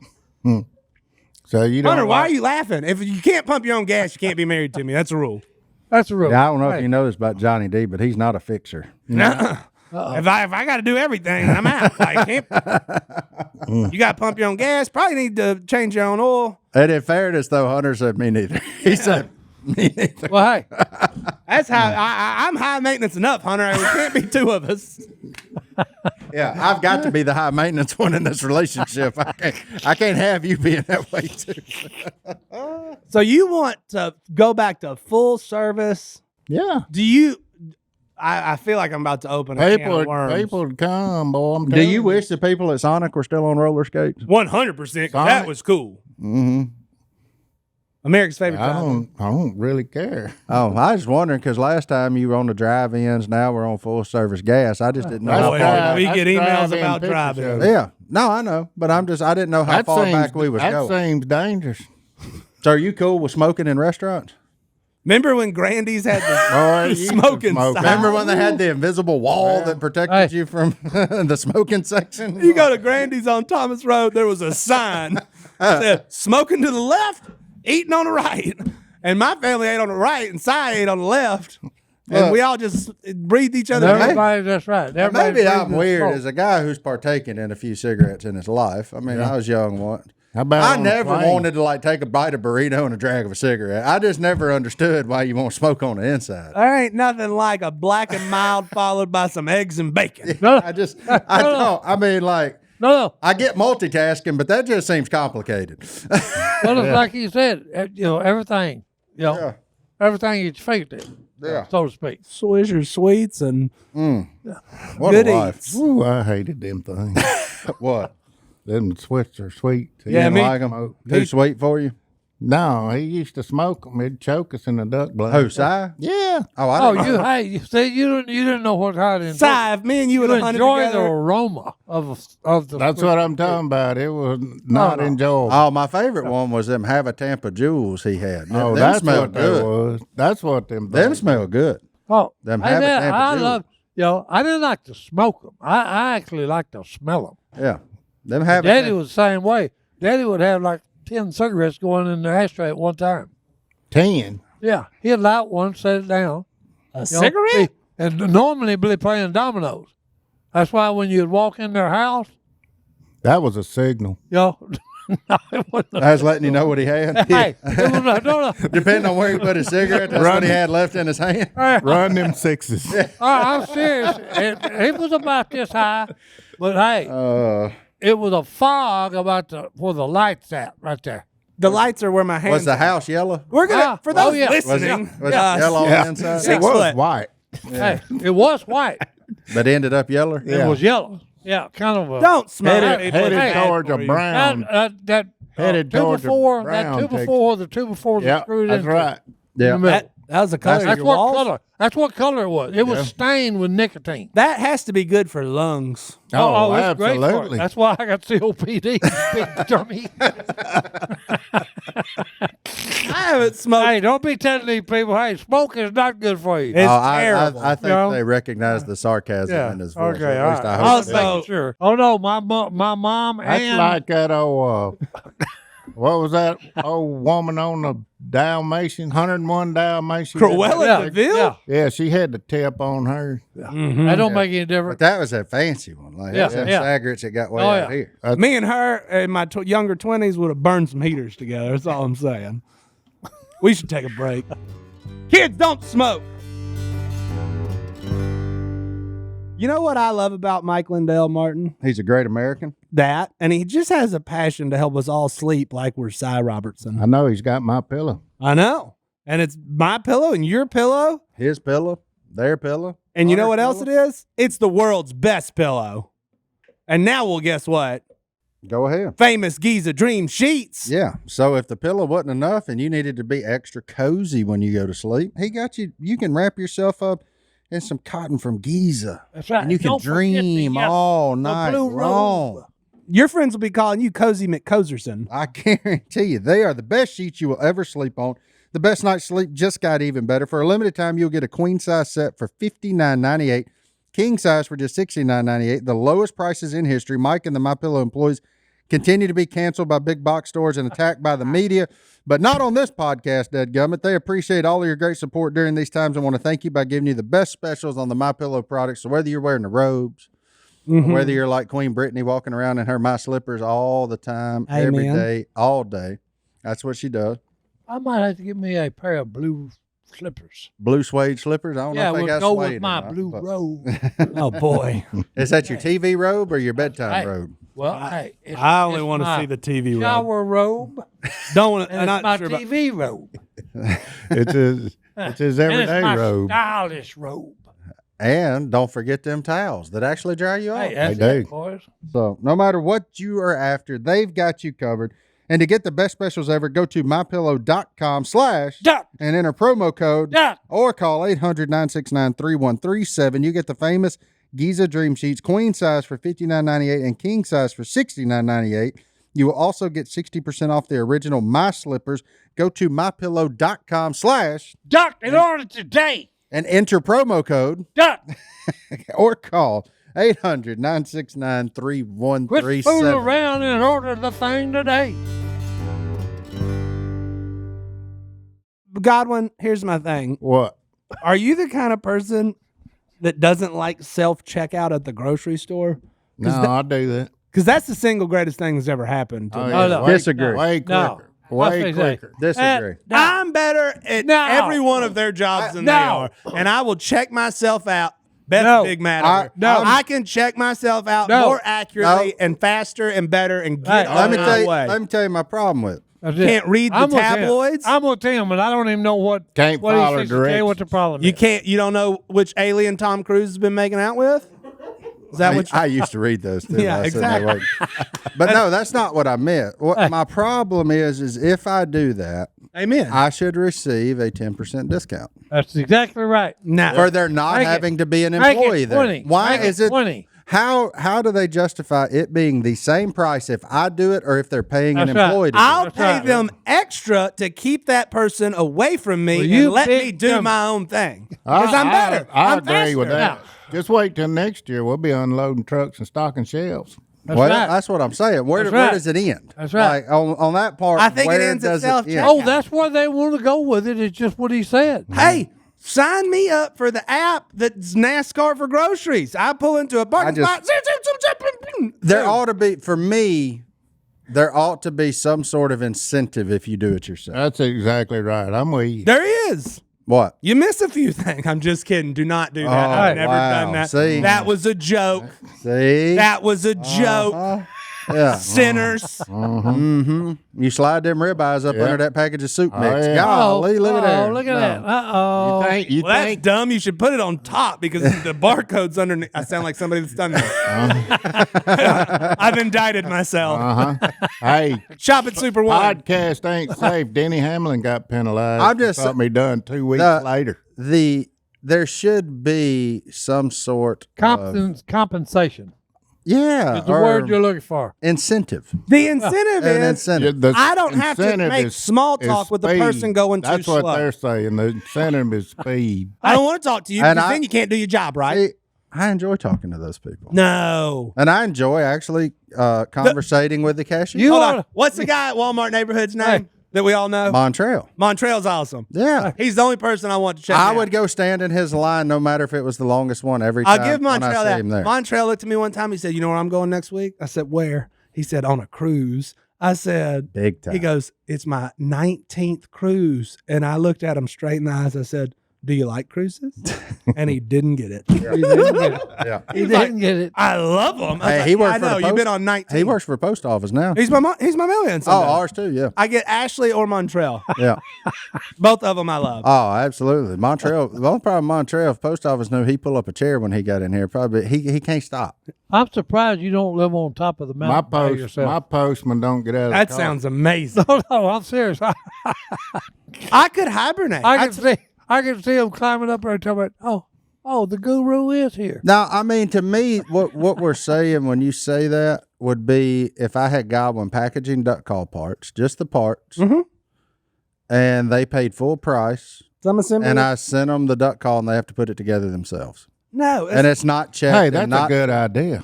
D: So you don't.
A: Hunter, why are you laughing? If you can't pump your own gas, you can't be married to me. That's a rule.
B: That's a rule.
C: Yeah, I don't know
B: Hey,
C: if you know this about Johnny D, but he's not a fixer.
A: Nuh-uh. If I got to do everything, I'm out. Like, you got to pump your own gas. Probably need to change your own oil.
C: And in fairness, though, Hunter said, me neither. He said, me neither.
B: Well, hey,
A: That's how I'm high maintenance enough, Hunter. There can't be two of us.
C: Yeah, I've got to be the high maintenance one in this relationship. I can't have you being that way, too.
A: So you want to go back to full service?
D: Yeah.
A: Do you? I feel like I'm about to open a can of worms.
D: People would come, boy. I'm
C: Do
D: telling
C: you wish the people at Sonic were still on roller skates?
A: 100%. That
D: Sonic?
A: was cool.
C: Mm-hmm.
A: America's favorite.
D: I
A: drive-in.
D: don't really care.
C: Oh, I was wondering because last time you were on the drive-ins, now we're on full service gas. I just didn't know how
A: Boy,
C: far.
A: we
D: that's
A: get emails
D: drive-in
A: about
D: picture
A: drive-in.
D: show.
C: Yeah, no, I know, but I didn't know how far back we was
D: that
C: going.
D: seems dangerous.
C: So, are you cool with smoking in restaurants?
A: Remember when Grandy's had
D: Boy,
A: the
D: you used to
A: smoking
D: smoke.
A: sign?
C: Remember when they had the invisible wall that protected
B: Hey.
C: you from the smoking section?
A: You go to Grandy's on Thomas Road, there was a sign that said, smoking to the left, eating on the right. And my family ate on the right, and Si ate on the left. And
C: Look.
A: we all just breathed each other.
B: everybody, that's right.
C: And
B: Everybody
C: maybe I'm
B: breathing
C: weird
B: smoke.
C: as a guy who's partaking in a few cigarettes in his life. I mean, I was young once.
D: How about
C: I
D: on a
C: never
D: plane?
C: wanted to like take a bite of burrito and a drag of a cigarette. I just never understood why you want to smoke on the inside.
A: There ain't nothing like a black and mild followed by some eggs and bacon.
B: No,
C: I don't. I mean, like,
B: no.
C: I get multitasking, but that just seems complicated.
B: Well, it's like you said, everything,
C: Yeah.
B: everything is faked,
C: Yeah.
B: so to speak.
A: Swisher sweets and
C: What
A: good
C: a life.
A: eats.
D: Ooh, I hated them things.
C: What?
D: Them Swiss are sweet.
C: You
A: Yeah,
C: didn't
A: me-
C: like them? Too sweet for you?
D: No, he used to smoke them. He'd choke us in the duck blind.
C: Who, Si?
D: Yeah.
C: Oh, I
B: Oh,
C: don't know.
B: you see, you didn't know what how to
A: Si, if me and you would
B: You
A: have hunted
B: enjoy the
A: together.
B: aroma of the.
D: That's what I'm talking about. It was not
B: no.
D: enjoyable.
C: Oh, my favorite one was them Have a Tampa Jewels he had.
D: Oh,
C: them
D: that's
C: smell
D: what that
C: good.
D: was. That's what them.
C: Them
D: things-
C: smell good.
B: Oh,
C: Them
B: I,
C: Habit
B: did-
C: Tampa
B: I
C: Jewels.
B: love. I didn't like to smoke them. I actually like to smell them.
C: Yeah. Them Have a
B: Daddy
C: Tampa.
B: was the same way. Daddy would have like 10 cigarettes going in the ashtray at one time.
D: 10.
B: Yeah, he'd light one, set it down.
A: A
B: you know, and normally be playing dominoes. That's why when you'd walk in their house,
D: That was a signal.
B: no, it wasn't.
C: I was letting you know what he had.
B: Hey, it was no.
C: Depending on where he put his cigarette, that's what he had left in his hand.
D: Run them sixes.
B: I'm serious. It was about this high, but hey, it was a fog about where the lights at right there.
A: The lights are where my hands
C: Was the
A: are.
C: house yellow?
A: We're gonna
B: Ah,
A: for those
B: oh, yeah.
C: Was
A: listening.
C: it, was it yellow on the inside?
D: It
A: 6
D: was
A: foot.
D: white.
B: Hey, it was white.
C: But ended up yellow?
B: It was yellow. Yeah, kind of a.
A: Don't smoke.
D: Headed,
A: It's bad
D: towards
A: for
D: a
A: you.
D: brown.
B: That
D: Headed
B: two
D: towards a
B: before,
D: brown
B: that two
D: Texas.
B: before, the two before the
D: Yeah,
B: screwed
D: that's
B: into
D: right.
C: Yeah.
B: the middle.
A: That was the color of
B: That's
A: your
B: what
A: walls?
B: color. That's what color it was. It was stained with nicotine.
A: That has to be good for lungs.
D: Oh,
B: it's great for it.
D: absolutely.
B: That's why I got COPD. Big dummy.
A: I haven't smoked.
B: Hey, don't be telling these people, hey, smoke is not good for you.
A: It's
C: I
A: terrible.
C: think
B: You know?
C: they recognize the sarcasm in his voice.
B: Okay,
C: At least
B: all
C: I
B: right.
C: hope
A: Also-
C: so.
B: Making sure. Oh no, my mom
D: That's
B: and
D: like that old, what was that old woman on the Dalmatian, 101 Dalmatian?
A: Cruella
B: yeah,
A: de Vil?
B: yeah.
D: Yeah, she had the tip on her.
A: Mhm.
B: That don't make any
C: But
B: difference.
C: that was a fancy one. Like,
B: Yeah,
C: that's some
B: yeah.
C: Sagrets that got way
B: Oh,
C: out
B: yeah.
C: here.
A: Me and her in my younger 20s would have burned some heaters together. That's all I'm saying. We should take a break. Kids, don't smoke. You know what I love about Mike Lindell, Martin?
C: He's a great American.
A: That. And he just has a passion to help us all sleep like we're Si Robertson.
D: I know he's got my pillow.
A: I know. And it's my pillow and your pillow.
C: His pillow, their pillow.
A: And you know what
C: Hunter's
A: else
C: pillow.
A: it is? It's the world's best pillow. And now we'll guess what?
C: Go ahead.
A: Famous Giza Dream Sheets.
C: Yeah. So if the pillow wasn't enough and you needed to be extra cozy when you go to sleep, he got you. You can wrap yourself up in some cotton from Giza.
B: That's right.
C: And you can
B: Don't forget the
C: dream
B: yellow-
C: all night
B: blue
C: long.
B: robe.
A: Your friends will be calling you Cozy McCoserson.
C: I guarantee you, they are the best sheets you will ever sleep on. The best night's sleep just got even better. For a limited time, you'll get a queen size set for $59.98, king size for just $69.98, the lowest prices in history. Mike and the MyPillow employees continue to be canceled by big box stores and attacked by the media, but not on this podcast, dadgummit. They appreciate all of your great support during these times and want to thank you by giving you the best specials on the MyPillow products. So whether you're wearing the robes, or whether you're like Queen Brittany walking around in her My Slippers all the time, every
A: Amen.
C: day, all day. That's what she does.
B: I might have to get me a pair of blue slippers.
C: Blue suede slippers. I don't
B: Yeah,
C: know if they
B: we'll
C: got
B: go
C: suede
B: with
C: or
B: my
C: not,
B: blue
C: but-
B: robe.
A: Oh, boy.
C: Is that your TV robe or your bedtime
B: Hey.
C: robe?
B: Well, hey, it's,
A: I only
B: it's
A: want to
B: my
A: see the TV robe.
B: shower robe,
A: Don't want to.
B: and
A: I'm
B: it's
A: not
B: my
A: sure about.
B: TV robe.
D: It's his
B: And
D: everyday
B: it's my
D: robe.
B: stylish robe.
C: And don't forget them towels that actually dry you off.
B: Hey, that's
D: They
B: it,
D: do.
B: boys.
C: So no matter what you are after, they've got you covered. And to get the best specials ever, go to mypillow.com/
B: Duck,
C: and enter promo code
B: duck.
C: or call 800-969-3137. You get the famous Giza Dream Sheets, queen size for $59.98 and king size for $69.98. You will also get 60% off the original My Slippers. Go to mypillow.com/
B: Duck in order today.
C: and enter promo code
B: Duck.
C: or call 800-969-3137.
B: Quit fooling around and order the thing today.
A: Godwin, here's my thing.
D: What?
A: Are you the kind of person that doesn't like self checkout at the grocery store?
D: No, I do that.
A: Because that's the single greatest thing that's ever happened to me.
B: yeah. no.
C: Disagree.
D: Way
B: No.
D: quicker.
B: That's
D: Way
B: what he said.
D: quicker.
C: Disagree.
A: I'm better at
B: No.
A: every one of their jobs than they are. And I will check myself out. Beth's
B: No.
A: big mad
C: I-
A: over it.
B: no.
A: I can check myself out
B: No.
A: more accurately and faster and better and get
B: Hey,
C: Let
A: on
C: me
A: my
C: tell you.
A: way.
C: Let me tell you my problem with it.
B: That's it.
A: Can't read the
B: I'm with him.
A: tabloids?
B: I'm with him, and I don't even know what.
D: Can't
B: what
D: follow
B: he's tell you what the problem
A: You
B: is.
A: can't. You don't know which alien Tom Cruise has been making out with? Is that what?
C: I used to read those too.
A: Yeah,
C: I was sitting there
A: exactly.
C: waiting. But no, that's not what I meant. What my problem is if I do that,
A: Amen.
C: I should receive a 10% discount
B: That's exactly right.
A: Now,
C: for there not
B: Make it-
C: having to be an
B: Make
C: employee
B: it
C: there.
B: 20.
C: Why
B: Make
C: is it
B: 20?
C: How do they justify it being the same price if I do it or if they're paying an
B: That's right.
C: employee to do
A: I'll
C: it?
B: That's
A: pay
B: right.
A: them extra to keep that person away from me
B: Well, you
A: and let me
B: big
A: do
B: dummy.
A: my own thing. Because I'm better.
D: I
A: I'm
D: agree with
A: faster.
D: that. Just wait till next year. We'll be unloading trucks and stocking shelves.
B: That's
C: Well,
B: right.
C: that's what I'm saying. Where
B: That's right.
C: does it end?
B: That's right.
C: Like on that part,
A: I think it
C: where
A: ends at
C: does it
A: self-checkout.
C: end?
B: Oh, that's where they want to go with it. It's just what he said.
A: Hey, sign me up for the app that's NASCAR for groceries. I pull into a parking
C: just-
A: spot. Zip, zip, zip, zip, boom.
C: There ought to be, for me, there ought to be some sort of incentive if you do it yourself.
D: That's exactly right. I'm with you.
A: There is.
C: What?
A: You miss a few things. I'm just kidding. Do not do that.
C: Oh,
A: I've never
C: wow.
A: done that.
C: See?
A: That was a joke.
C: See?
A: That was a joke.
C: Uh-huh. Yeah.
A: Sinners.
C: Mm-hmm. You slide them ribeyes up
D: Yeah.
C: under that package of soup
D: Oh,
C: mix.
D: yeah.
C: Golly, look at that.
B: Oh, look at that. Uh-oh.
D: You
A: Well, that's
D: think?
A: dumb. You should put it on top because the barcode's underneath. I sound like somebody that's done that. I've indicted myself.
D: Hey,
A: Shop at Super One.
D: podcast ain't safe. Denny Hamlin got penalized.
C: I'm just-
D: for something he done 2 weeks later.
C: There should be some sort of
B: Compensation.
C: yeah,
B: It's the
C: or
B: word you're looking for.
C: incentive.
A: The incentive
C: An
A: is
C: incentive.
D: The
A: I don't have to
D: incentive
A: make
D: is-
A: small
D: is
A: talk with the
D: speed.
A: person going too
D: That's what
A: slow.
D: they're saying. The incentive is speed.
A: I don't want to talk to you
C: And
A: because
C: I-
A: then you can't do your job, right?
C: See, I enjoy talking to those people.
A: No.
C: And I enjoy actually conversating with the cashier.
B: You
A: Hold
B: oughta-
A: on. What's the guy at Walmart neighborhood's name that we all know?
C: Montreal.
A: Montreal's awesome.
C: Yeah.
A: He's the only person I want to check
C: I
A: out.
C: would go stand in his line no matter if it was the longest one every time.
A: I'll give
C: when
A: Montreal
C: I see
A: that.
C: him there.
A: Montreal looked at me one time. He said, "You know where I'm going next week?" I said, "Where?" He said, "On a cruise." I said,
C: Big time.
A: He goes, "It's my 19th cruise." And I looked at him straight in the eyes. I said, "Do you like cruises?" And he didn't get it.
B: He didn't get it.
C: Yeah.
B: He
A: He's like,
B: didn't get it.
A: I love him. I was
C: Hey,
A: like,
C: he works
A: I
C: for the
A: know. You've
C: post-
A: been on 19.
C: He works for the post office now.
A: He's my mailman.
C: Oh, ours too, yeah.
A: I get Ashley or Montreal.
C: Yeah.
A: Both of them I love.
C: Oh, absolutely. Montreal. The only problem Montreal, if post office knew he'd pull up a chair when he got in here. Probably he can't stop.
B: I'm surprised you don't live on top of the mountain by
D: My
B: yourself.
D: postman don't get out of
A: That
D: the car.
A: sounds amazing.
B: No, I'm serious.
A: I could hibernate.
B: I can see him climbing up there and tell me, oh, the guru is here.
C: Now, I mean, to me, what we're saying when you say that would be if I had Godwin packaging duck call parts, just the parts, and they paid full price,
A: Some assembly.
C: and I sent them the duck call, and they have to put it together themselves,
A: no,
C: and it's not checked.
D: Hey,
C: and
D: that's
C: not,
D: a good idea.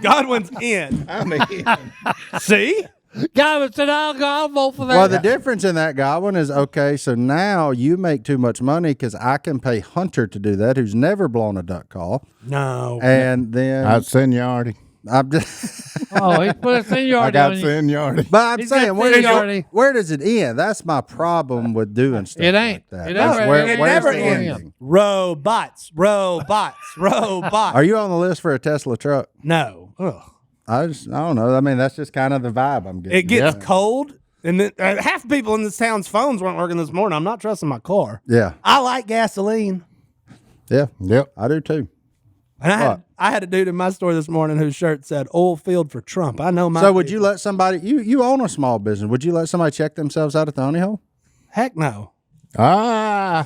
A: Godwin's in.
D: I mean,
A: See?
B: Guy said, I'll vote for that.
C: Well, the difference in that, Godwin, is okay. So now you make too much money because I can pay Hunter to do that, who's never blown a duck call,
A: No.
C: and then
D: I seniority.
C: I'm just.
B: oh, he put a seniority
D: I got
B: on you.
D: seniority.
C: But I'm
B: He's
C: saying,
B: got
C: where
B: seniority.
C: does it end? That's my problem with doing stuff
B: It ain't.
C: like that.
B: It
C: That's
B: never-
C: where-
B: it
C: where's
A: never
C: the
A: ends.
C: ending?
A: Robots.
C: Are you on the list for a Tesla truck?
A: No. Ugh.
C: I don't know. I mean, that's just kind of the vibe I'm getting.
A: It gets cold, and then, half the people in this town's phones weren't working this morning. I'm not trusting my car.
C: Yeah.
A: I like gasoline.
C: Yeah.
D: Yep.
C: I do too.
A: And
C: What?
A: I had a dude in my store this morning whose shirt said "Oil Field for Trump." I know my.
C: So would you
A: people.
C: let somebody, you own a small business, would you let somebody check themselves out at the honey hole?
A: Heck no.
D: Ah.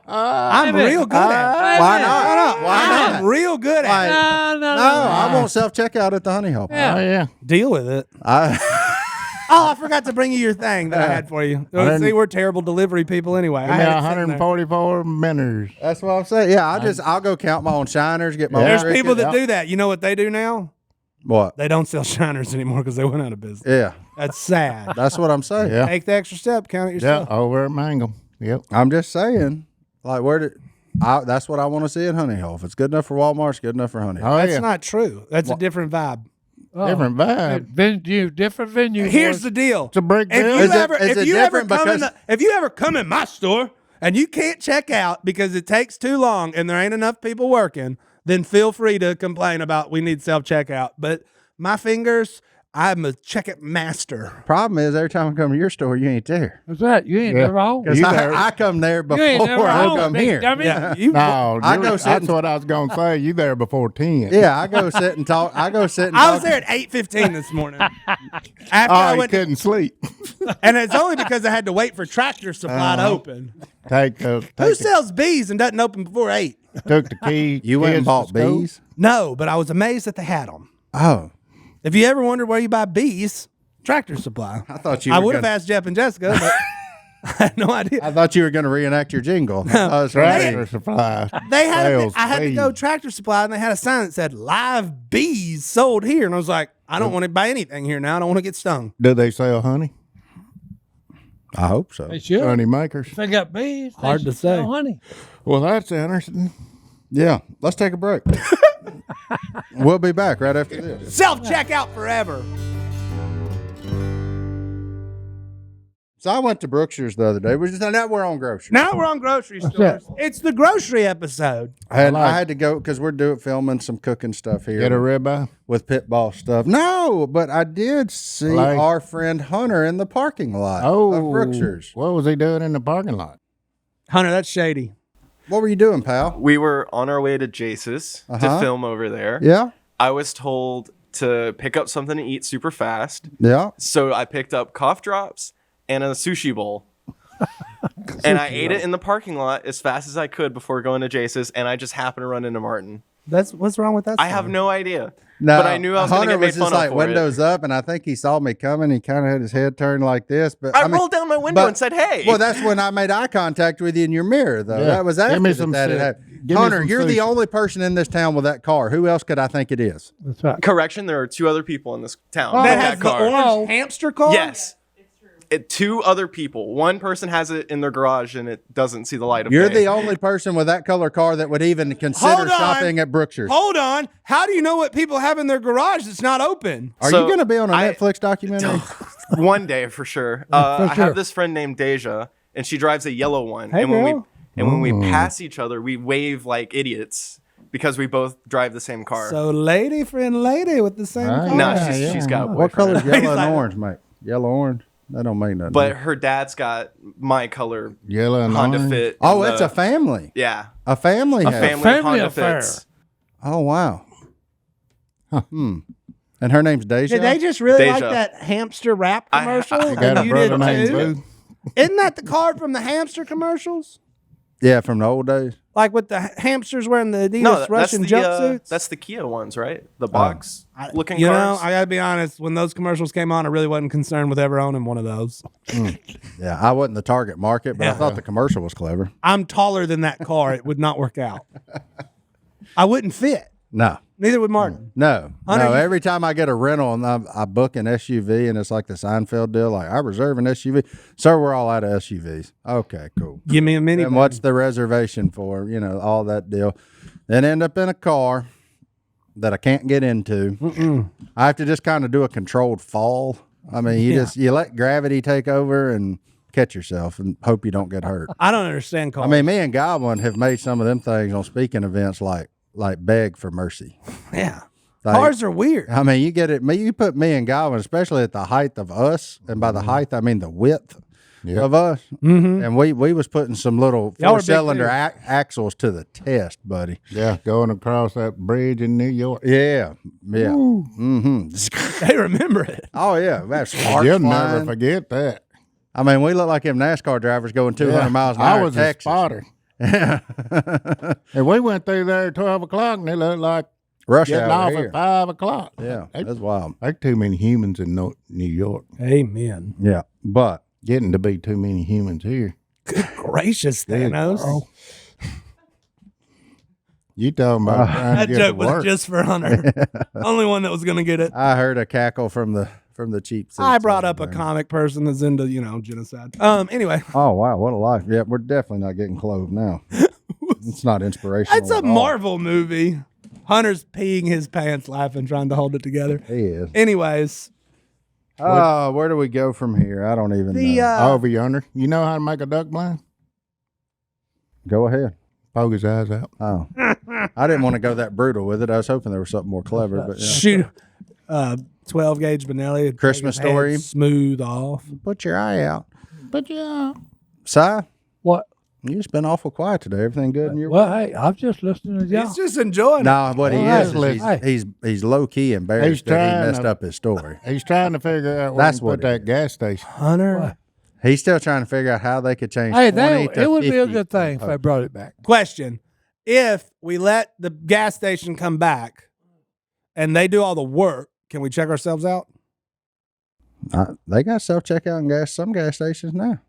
A: I'm real good at it.
C: Why not?
A: I'm real good at it.
B: No, no,
C: No, I won't self-checkout at the honey hole.
B: Yeah.
D: Oh, yeah.
A: Deal with it. Oh, I forgot to bring you your thing that I had for you. See, we're terrible delivery people anyway.
D: Give
A: I
D: me
A: had it sitting there.
D: 144 minutes.
C: That's what I'm saying. Yeah, I'll go count my own shiners, get my
A: There's
C: own
A: people that
C: ticket.
A: do that. You know what they do now?
C: What?
A: They don't sell shiners anymore because they went out of business.
C: Yeah,
A: That's sad.
C: that's what I'm saying.
D: Yeah.
A: Take the extra step, count it
D: Yeah,
A: yourself.
D: over at Mangum. Yep.
C: I'm just saying, like, that's what I want to see at Honey Hole. If it's good enough for Walmart, it's good enough for Honey Hole.
D: Oh,
A: That's
D: yeah.
A: not true. That's a different vibe.
B: Oh,
D: Different vibe.
B: Venue, different venue.
A: Here's
B: boys.
A: the deal.
D: It's a brick
A: If
D: deal.
A: you
C: Is it-
A: ever,
C: is
A: if
C: it
A: you ever
C: different
A: come in,
C: because-
A: if you ever come in my store and you can't check out because it takes too long and there ain't enough people working, then feel free to complain about we need self checkout. But my fingers, I'm a check-it master.
C: Problem is, every time I come to your store, you ain't there.
B: What's that? You ain't
D: Yeah.
B: never home.
C: Because
D: You there.
C: I come there
B: You ain't never
C: before I
B: home,
C: come
B: big
C: here.
B: dummy.
A: Yeah, you.
D: No,
C: I go sit
D: that's
C: and-
D: what I was going to say. You there before 10.
C: Yeah, I go sit and talk. I was
A: there at 8:15 this morning. After
D: Oh,
A: I
D: you
A: went,
D: couldn't sleep.
A: and it's only because I had to wait for Tractor Supply to open. Who sells bees and doesn't open before 8?
D: Took the key.
C: You went and
D: kids
C: bought
D: to school.
C: bees?
A: No, but I was amazed that they had them.
C: Oh,
A: If you ever wondered where you buy bees, Tractor Supply.
C: I thought you.
A: I
C: were
A: would have
C: gonna-
A: asked Jeff and Jessica, but I had no idea.
C: I thought you were going to reenact your jingle. I was
D: Tractor Supply.
A: They had
D: Sales
A: I had to go
D: bees.
A: Tractor Supply, and they had a sign that said "Live bees sold here," and I was like, I don't want to buy anything here now. I don't want to get stung.
D: Do they sell honey?
C: I hope so.
B: They should.
D: Honey makers.
B: They got bees. They
A: Hard to
B: should
A: say.
B: sell honey.
D: Well, that's interesting.
C: Yeah, let's take a break. We'll be back right after this.
A: Self checkout forever.
C: So I went to Brookshire's the other day. Now we're on groceries.
A: Now we're on grocery
B: What's
A: stores. It's the grocery episode.
C: I had to go because we're filming some cooking stuff here.
D: Get a ribeye.
C: with pit boss stuff. No, but I did see our friend Hunter in the parking lot of Brookshire's.
D: What was he doing in the parking lot?
A: Hunter, that's shady.
C: What were you doing, pal?
E: We were on our way to Jace's to film over there.
C: Yeah.
E: I was told to pick up something to eat super fast.
C: Yeah.
E: So I picked up cough drops and a sushi bowl. And I ate it in the parking lot as fast as I could before going to Jace's, and I just happened to run into Martin.
A: What's wrong with that?
E: I have no idea.
C: No,
E: but I knew I was going to get made fun of for
C: windows up, and I think he saw me coming. He kind of had his head turned like this. But
E: I rolled down my window and said, "Hey."
C: Well, that's when I made eye contact with you in your mirror, though.
D: Yeah.
C: That was after
D: Give me some
C: that.
D: shit.
C: Hunter, you're the only person in this town with that car. Who else could I think it is?
B: That's right.
E: Correction, there are 2 other people in this town.
A: that
E: with
A: has
E: that car.
A: the orange hamster car?
E: Yes. 2 other people. One person has it in their garage and it doesn't see the light of
C: You're
E: day.
C: the only person with that color car that would even consider
A: Hold on.
C: shopping at Brookshire's.
A: Hold on. How do you know what people have in their garage that's not open?
C: Are
E: So,
C: you going to be on a
E: I-
C: Netflix documentary?
E: One day for sure. I have this friend named Deja, and she drives a yellow one.
A: Hey,
E: and when
A: girl.
E: we pass each other, we wave like idiots because we both drive the same car.
A: So lady friend lady with the same car.
E: no,
D: yeah,
E: she's got a
C: What
E: boyfriend.
C: color is yellow
A: He's like-
C: and orange, mate? Yellow, orange? That don't make nothing.
E: But her dad's got my color
D: Yellow and
E: Honda
D: orange.
E: Fit.
C: oh,
E: and
C: it's a family.
E: yeah,
C: A family
E: a
C: house.
E: family,
B: family
E: Honda
B: affair.
E: Fits.
C: Oh, wow. And her name's Deja?
A: Did they just really like
E: Deja.
A: that hamster rap commercial?
E: I
D: You got a
A: And you
D: brother
A: did
D: named
A: too?
D: Boo?
A: Isn't that the card from the hamster commercials?
C: Yeah, from the old days.
A: Like with the hamsters wearing the Adidas
E: No, that's
A: Russian
E: the
A: jumpsuits?
E: that's the Kia ones, right? The box looking
A: You know,
E: cars.
A: I gotta be honest. When those commercials came on, I really wasn't concerned with ever owning one of those.
C: Yeah, I wasn't the target market, but I thought the commercial was clever.
A: I'm taller than that car. It would not work out. I wouldn't fit.
C: No.
A: Neither would Martin.
C: No,
A: Hunter,
C: no.
A: you-
C: Every time I get a rental and I book an SUV and it's like the Seinfeld deal, like I reserve an SUV. Sir, we're all out of SUVs. Okay, cool.
A: Give me a minivan.
C: And what's the reservation for? You know, all that deal. Then end up in a car that I can't get into. I have to just kind of do a controlled fall. I mean, you let gravity take over and catch yourself and hope you don't get hurt.
A: I don't understand cars.
C: I mean, me and Godwin have made some of them things on speaking events like beg for mercy.
A: yeah.
C: Like,
A: Cars are weird.
C: I mean, you get it. You put me and Godwin, especially at the height of us, and by the height I mean the width of us. Mm-hmm. And we was putting some little
A: Y'all were big
C: 4-cylinder
A: too.
C: axles to the test, buddy.
D: Yeah, going across that bridge in New York.
C: Yeah, yeah. Mm-hmm.
A: They remember it.
C: Oh yeah, that's sparks
D: You'll
C: flying.
D: never forget that.
C: I mean, we look like them NASCAR drivers going 200 miles an hour.
D: I was
C: in Texas.
D: a spotter. And we went through there at 12 o'clock, and it looked like
C: Rush
D: getting
C: hour
D: off
C: here.
D: at 5 o'clock.
C: Yeah,
D: They-
C: that's wild.
D: There's too many humans in New York.
A: Amen.
C: Yeah, but
D: Getting to be too many humans here.
A: Gracious, Thanos.
D: You talking about trying
A: That
D: to get
A: joke
D: to
A: was
D: work.
A: just for Hunter. Only one that was going to get it.
C: I heard a cackle from the cheap seats
A: I brought
C: over
A: up a
C: there.
A: comic person that's into, genocide. Anyway,
C: Oh wow, what a life! Yeah, we're definitely not getting clothed now. It's not inspirational.
A: that's a
C: at all.
A: Marvel movie. Hunter's peeing his pants laughing, trying to hold it together.
C: He is.
A: Anyways,
C: Oh, where do we go from here? I don't even
A: the
C: know.
D: Over yonder. You know how to make a duck blind?
C: Go ahead.
D: Poke his eyes out.
C: Oh, I didn't want to go that brutal with it. I was hoping there was something more clever. But yeah.
A: shoot, 12 gauge Benelli.
C: Christmas
A: take his
C: story.
A: head Smooth off.
C: Put your eye out.
D: But yeah.
C: Si,
B: What?
C: you just been awful quiet today. Everything good in your?
B: Well, hey, I'm just listening to y'all.
A: He's just enjoying it.
C: No, what he
B: Well,
C: is
B: hey.
C: he's low key embarrassed
D: He's
C: that he
D: trying
C: messed
D: to-
C: up his story.
D: He's trying to figure out where
C: That's
D: to
C: what
D: put that gas station.
A: Hunter.
C: He's still trying to figure out how they could change.
B: Hey,
C: 20 to
B: it would be a
C: 50
B: good thing if they brought it back.
A: Question. If we let the gas station come back and they do all the work, can we check ourselves out?
C: They got self checkout in some gas stations now.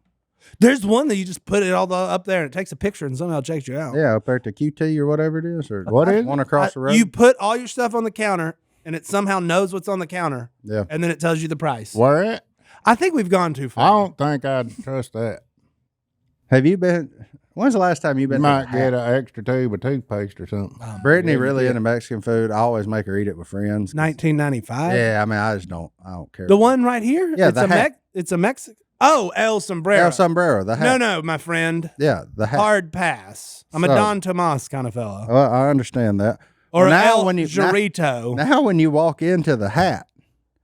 A: There's one that you just put it all up there and it takes a picture and somehow checks you out.
C: Yeah, up there at the QT or whatever it is, or
D: What is it?
C: one across the road.
A: You put all your stuff on the counter and it somehow knows what's on the counter
C: Yeah.
A: and then it tells you the price.
D: Where at?
A: I think we've gone too
D: I
A: far.
D: don't think I'd trust that.
C: Have you been? When's the last time you've
D: You
C: been?
D: might get an extra tube of toothpaste or something.
C: Brittany really into Mexican food. I always make her eat it with friends.
A: 1995.
C: Yeah, I mean, I don't care.
A: The one right here.
C: Yeah,
A: it's
C: the
A: a
C: hat.
A: It's a Mexican. Oh, El Sombrero.
C: El sombrero, the hat.
A: No, my friend.
C: Yeah, the hat.
A: Hard pass. I'm a
C: So-
A: Don Tomas kind of fellow.
C: Well, I understand that.
A: Or
C: Well,
A: El
C: when you
A: Jarrito.
C: now when you walk into the hat,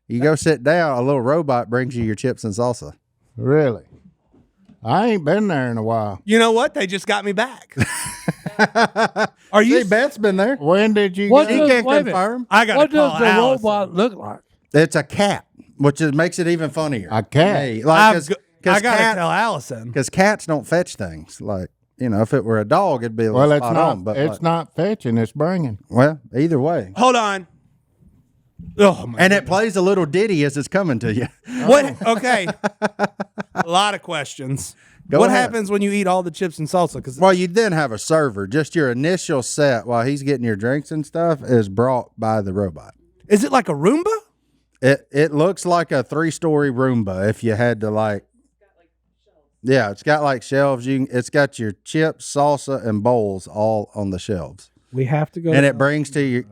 C: you go sit down. A little robot brings you your chips and salsa.
D: Really? I ain't been there in a while.
A: You know what? They just got me back. Are you?
C: See, Beth's been there.
D: When did you
B: What
D: go?
C: He
B: does-
C: can't
B: wait a minute.
C: confirm.
A: I got
B: What
A: to call
B: does the
A: Allison.
B: robot look like?
C: It's a cat, which makes it even funnier.
D: A cat?
C: Hey,
A: I
C: like,
A: got to tell Allison.
C: because cats don't fetch things. Like, you know, if it were a dog, it'd be a little
D: Well, it's
C: spot
D: not.
C: on. But
D: It's
C: like,
D: not fetching. It's bringing.
C: well, either way.
A: Hold on. Oh my!
C: And it plays a little ditty as it's coming to you.
A: What? Okay. A lot of questions.
C: Go
A: what
C: ahead.
A: happens when you eat all the chips and salsa? Because
C: Well, you then have a server. Just your initial set while he's getting your drinks and stuff is brought by the robot.
A: is it like a Roomba?
C: It looks like a 3-story Roomba if you had to like. Yeah, it's got like shelves. It's got your chips, salsa, and bowls all on the shelves.
A: We have to go.
C: And it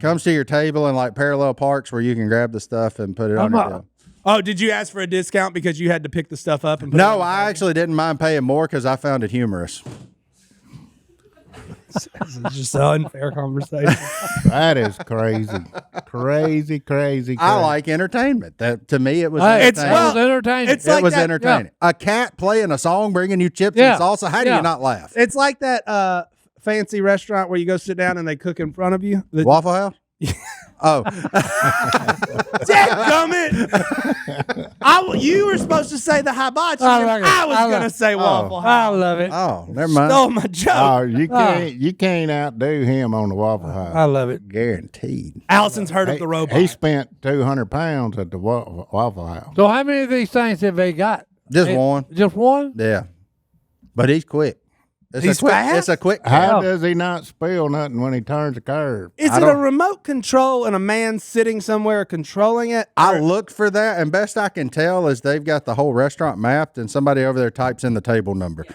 C: comes to your table in like parallel parks where you can grab the stuff and put it on your deal.
A: Oh, did you ask for a discount because you had to pick the stuff up? And put it
C: No,
A: on
C: I actually didn't mind paying more because I found it humorous.
A: This is just an unfair conversation.
D: That is crazy. Crazy.
C: I like entertainment. That to me, it was
B: Hey,
A: It's-
C: entertaining.
B: it was entertaining.
A: it's
C: It
A: like
C: was
A: that-
C: entertaining. A cat playing a song, bringing you chips
B: Yeah.
C: and salsa. How do
B: Yeah.
C: you not laugh?
A: It's like that fancy restaurant where you go sit down and they cook in front of you.
C: Waffle House? Oh,
A: Dadgummit! You were supposed to say the hibachi.
B: I
A: and
B: like it.
A: I was
B: I like
A: going to
B: it.
A: say Waffle
B: I
A: House.
B: love it.
C: oh, never mind.
A: Stole my joke.
D: Oh, you can't outdo him on the Waffle House.
B: I love it.
C: Guaranteed.
A: Allison's heard of the robot.
D: He spent 200 pounds at the Waffle House.
B: So how many of these things have they got?
C: Just one.
B: Just one?
C: Yeah, but he's quick.
A: He's fast?
C: It's a quick.
D: How
B: Yeah.
D: does he not spill nothing when he turns the curve?
A: Is
C: I
A: it a
C: don't-
A: remote control and a man sitting somewhere controlling it?
C: I looked for that, and best I can tell is they've got the whole restaurant mapped, and somebody over there types in the table number.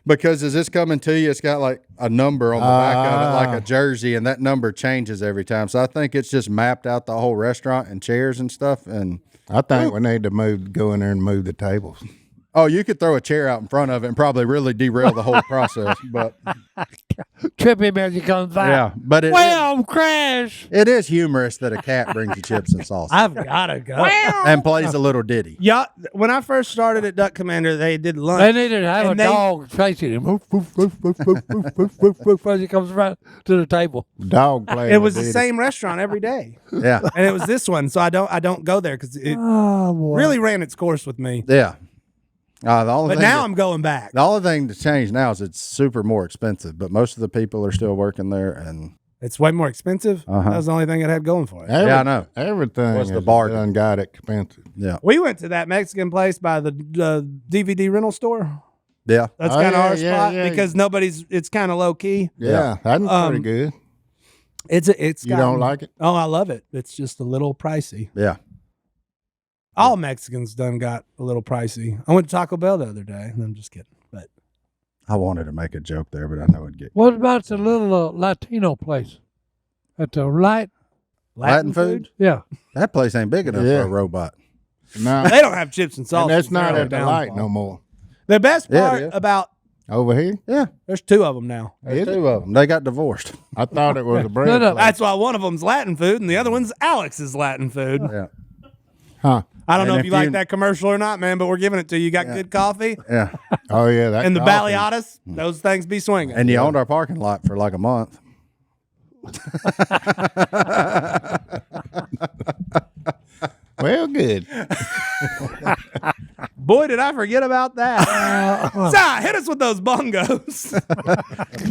C: Because as it's coming to you, it's got like a number on the back of it, like a jersey, and that number changes every time. So I think it's just mapped out the whole restaurant and chairs and stuff. And
D: I think we need to go in there and move the tables.
C: oh, you could throw a chair out in front of it and probably really derail the whole process. But
B: Trip him as he comes by.
C: yeah, but
B: Well, crash.
C: it is humorous that a cat brings you chips and salsa
A: I've got to go.
C: and plays a little ditty.
A: Yeah, when I first started at Duck Commander, they did
B: They
A: lunch.
B: needed to have
A: And
B: a
A: they-
B: dog chasing him. Woof, woof, woof, woof, woof, woof, woof, woof, woof, as he comes right to the table.
D: Dog play.
A: It was the same restaurant every day,
C: Yeah,
A: and it was this one. So I don't go there because it
B: Oh, boy.
A: really ran its course with me.
C: yeah. The only
A: But
C: thing
A: now
C: that-
A: I'm going back.
C: the only thing to change now is it's super more expensive, but most of the people are still working there. And
A: It's way more expensive.
C: Uh-huh.
A: That was the only thing it had going for it.
C: Yeah, I know.
D: Everything
C: What's the
D: is
C: bargain?
D: done got expensive.
C: yeah,
A: We went to that Mexican place by the DVD rental store.
C: yeah.
A: That's
D: Oh,
A: kind of
D: yeah,
A: our
D: yeah,
A: spot
D: yeah.
A: because it's kind of low key.
D: Yeah, that's pretty good.
A: It's
D: You don't like it?
A: Oh, I love it. It's just a little pricey.
C: Yeah.
A: All Mexicans done got a little pricey. I went to Taco Bell the other day. I'm just kidding, but
C: I wanted to make a joke there, but I know it'd get
B: What about the little Latino place? At the light?
C: Latin food.
B: Yeah.
C: That place ain't big enough
D: Yeah.
C: for a robot.
D: No,
A: They don't have chips and salsa.
D: and that's not
A: They're
D: at the
A: downfall.
D: light no more.
A: The best
C: Yeah, it
A: part
C: is.
A: about
D: Over here?
C: Yeah,
A: there's two of them now.
C: there's
D: Is it?
C: two of them. They got divorced.
D: I thought it was a bread
B: Shut up.
D: place.
A: That's why one of them's Latin food and the other one's Alex's Latin food.
C: Yeah,
D: Huh.
A: I don't
C: And
A: know if
C: if
A: you like
C: you-
A: that commercial or not, man, but we're giving it to you. You got good coffee
C: yeah.
D: Oh, yeah. That
A: and the
D: coffee.
A: Baleadas. Those things be swinging.
C: And you owned our parking lot for like a month.
D: Well, good.
A: Boy, did I forget about that. Si, hit us with those bongos.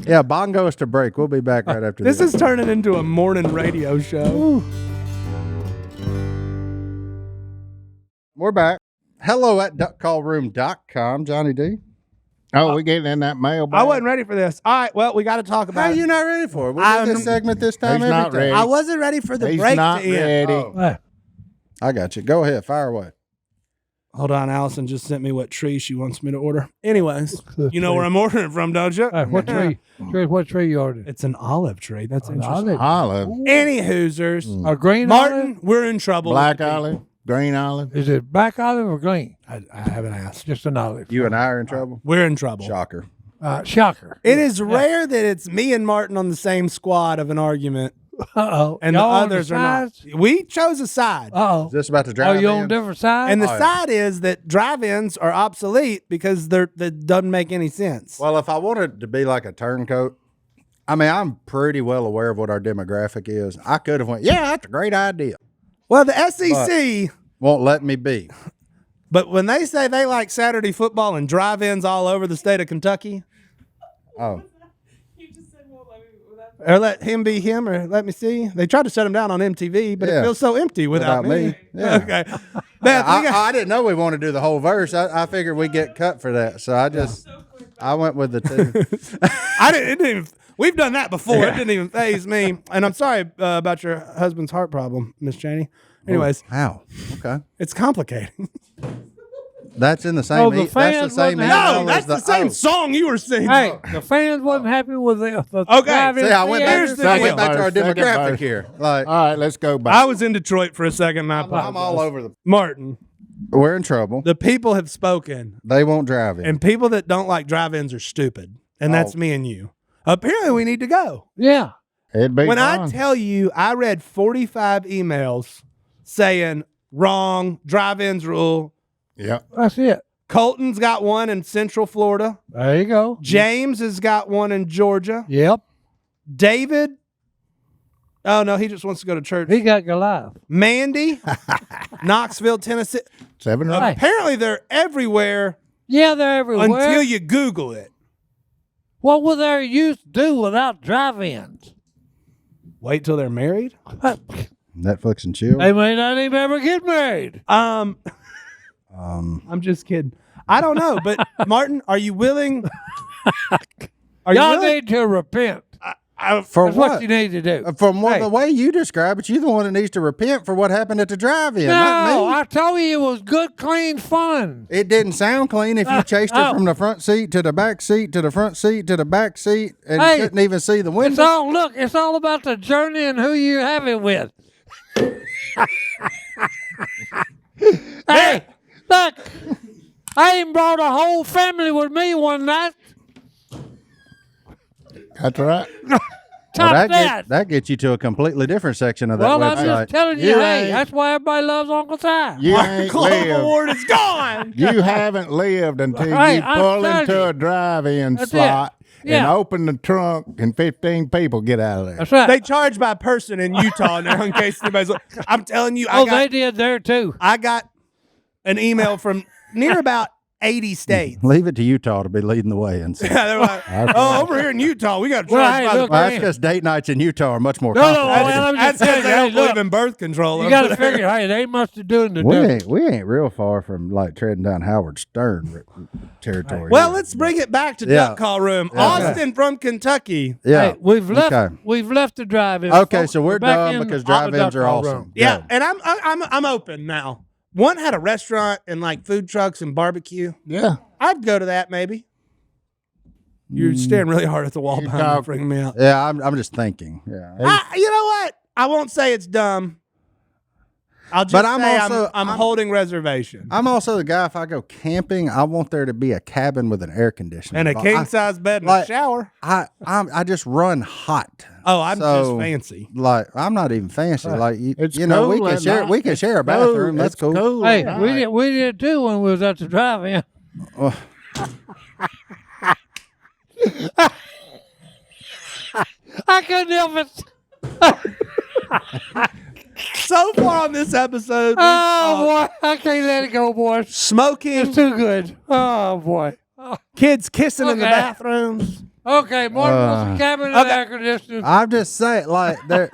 C: Yeah, bongos to break. We'll be back right after
A: This
C: this.
A: is turning into a morning radio show.
C: We're back. Hello at duckcallroom.com, Johnny D.
D: Oh, we getting in that mailbag?
A: I wasn't ready for this. All right, well, we got to talk
C: How
A: about
C: are
A: it.
C: you not ready for it? We'll
A: I'm-
C: do this segment this time.
D: He's not
C: every time.
D: ready.
A: I wasn't ready for the
D: He's
A: break
D: not
A: to end.
D: ready.
C: Oh.
B: Hey,
C: I got you. Go ahead. Fire away.
A: Hold on, Allison just sent me what tree she wants me to order. Anyways, you know where I'm ordering it from, don't you?
B: hey, what tree? What tree you ordered?
A: It's an olive tree. That's interesting.
B: Olive.
D: Olive.
A: Any Hoosers.
B: A green
A: Martin,
B: olive?
A: we're in trouble.
D: Black
A: with the-
D: olive. green olive?
B: Is it black olive or green?
A: I haven't asked.
B: Just an olive.
C: You and I are in trouble.
A: We're in trouble.
C: Shocker.
B: Shocker.
A: It is rare that it's me and Martin on the same squad of an argument,
B: Uh-oh.
A: and
B: Y'all
A: the
B: on
A: others are not.
B: sides?
A: We chose a side.
B: Uh-oh.
C: Is this about to
B: Are
C: drive
B: you on
C: in?
B: different sides?
A: And the
C: Oh, yeah.
A: side is that drive-ins are obsolete because that doesn't make any sense.
C: Well, if I wanted to be like a turncoat, I mean, I'm pretty well aware of what our demographic is. I could have went, yeah, that's a great idea.
A: Well, the SEC,
C: Won't let me be.
A: but when they say they like Saturday football and drive-ins all over the state of Kentucky,
C: Oh,
A: or let him be him, or let me see. They tried to shut him down on MTV, but it
C: Yeah.
A: feels so empty without me.
C: Yeah.
A: Okay. Beth, we got-
C: I didn't know we wanted to do the whole verse. I figured we'd get cut for that. So I went with the two.
A: it didn't even, we've done that before. It didn't even faze me. And I'm sorry about your husband's heart problem, Miss Cheney. Anyways,
C: Wow. Okay.
A: it's complicating.
C: That's in the same.
B: Oh, the
C: that's the
B: fans
C: same.
B: wasn't
C: email
A: No, that's
C: as
A: the same song you were singing.
B: Hey, the fans wasn't happy with the
A: Okay,
B: drive-in
C: See, I went
B: theaters.
C: back, I went back to our
D: Second
C: demographic
D: verse.
C: here. Like
D: All right, let's go back.
A: I was in Detroit for a second. And I apologize.
C: I'm all over the.
A: Martin,
C: We're in trouble.
A: the people have spoken,
C: They won't drive in.
A: and people that don't like drive-ins are stupid, and that's me and you. Apparently, we need to go.
B: Yeah.
D: It'd be
A: When I
D: fun.
A: tell you, I read 45 emails saying wrong, drive-ins rule.
D: Yep.
B: That's it.
A: Colton's got one in Central Florida.
B: There you go.
A: James has got one in Georgia.
B: Yep.
A: David, oh no, he just wants to go to church.
B: He got Goliath.
A: Mandy, Knoxville, Tennessee.
D: 7
B: Hey.
A: Apparently, they're everywhere
B: Yeah, they're everywhere.
A: until you Google it.
B: What would they used to do without drive-ins?
A: Wait till they're married.
C: Netflix and chill.
B: They may not even ever get married.
A: I'm just kidding. I don't know, but Martin, are you willing? Are you
B: Y'all
A: willing?
B: need to repent.
C: For
B: That's what you need to do.
C: From
B: Hey.
C: the way you describe it, you're the one that needs to repent for what happened at the drive-in. not
B: No,
C: me.
B: I told you it was good, clean fun.
C: It didn't sound clean if you chased her
B: oh.
C: from the front seat to the back seat to the front seat to the back seat and
B: Hey,
C: couldn't even see the
B: It's
C: window.
B: all look. It's all about the journey and who you have it with. Hey, look. I even brought a whole family with me one night.
D: That's right.
B: Top that.
C: That gets you to a completely different section of that
B: Well, I'm
C: website.
B: just telling you,
D: You
B: hey,
D: ain't-
B: that's why everybody loves Uncle Si.
D: You ain't
A: Global
D: lived.
A: Award is gone.
D: You haven't lived until
B: Hey,
D: you
B: I'm
D: pull
B: telling
D: into
B: you.
D: a drive-in
B: That's
D: slot
B: it.
D: and
B: Yeah.
D: open the trunk, and 15 people get out of there.
B: That's right.
A: They charge by person in Utah now. In case anybody's, I'm telling you,
B: they did there too.
A: I got an email from near about 80 states.
C: Leave it to Utah to be leading the way. And so.
A: Yeah, they're like, oh, over here in Utah, we got to charge
B: Well, hey,
A: by the
B: look,
C: Well, that's
B: man.
C: because date nights in Utah are much more
B: No,
C: complicated.
B: well, I'm
A: That's
B: just
A: because
B: telling
A: they
B: you, hey,
A: don't believe
B: look,
A: in birth control.
B: you
A: over
B: got to
A: there.
B: figure, hey, they must have doing the
C: we
B: difference.
C: ain't real far from like treading down Howard Stern territory.
A: Well, let's bring it back to
C: Yeah.
A: Duck Call Room.
C: Yeah.
A: Austin from Kentucky.
C: yeah.
B: Hey, we've left.
C: Okay.
B: We've left the drive-in.
C: Okay, so we're
B: back
C: done
B: in
C: because
B: on the
C: drive-ins
B: duck
C: are
B: call
C: awesome.
B: room.
A: Yeah,
C: Go.
A: and I'm open now. One had a restaurant and like food trucks and barbecue.
D: Yeah.
A: I'd go to that maybe. You're staring really hard at the wall
D: You
A: behind me,
D: talk-
A: freaking me out.
C: Yeah, I'm just thinking. Yeah.
A: You know what? I won't say it's dumb. I'll just
C: But I'm
A: say
C: also-
A: I'm
C: I'm-
A: holding reservation.
C: I'm also the guy, if I go camping, I want there to be a cabin with an air conditioner.
A: And a
C: Like,
A: king size bed and
C: like-
A: a shower.
C: I just run hot.
A: Oh, I'm
C: So,
A: just fancy.
C: Like, I'm not even fancy. Like,
D: It's
C: you know, we
D: cool
C: can
D: at
C: share.
D: night.
C: We can share a
D: It's
C: bathroom. That's
D: It's
C: cool.
B: Hey,
D: at
B: we
D: night.
B: did. We did too when we was at the drive-in. I couldn't help it.
A: So far on this episode, we've
B: Oh boy, I can't let it go, boy.
A: smoking,
B: It's too good. Oh boy.
A: kids kissing in the
B: Okay.
A: bathrooms.
B: Okay, Martin wants a cabin and
A: okay.
B: air conditioning.
C: I'm just saying, like, there.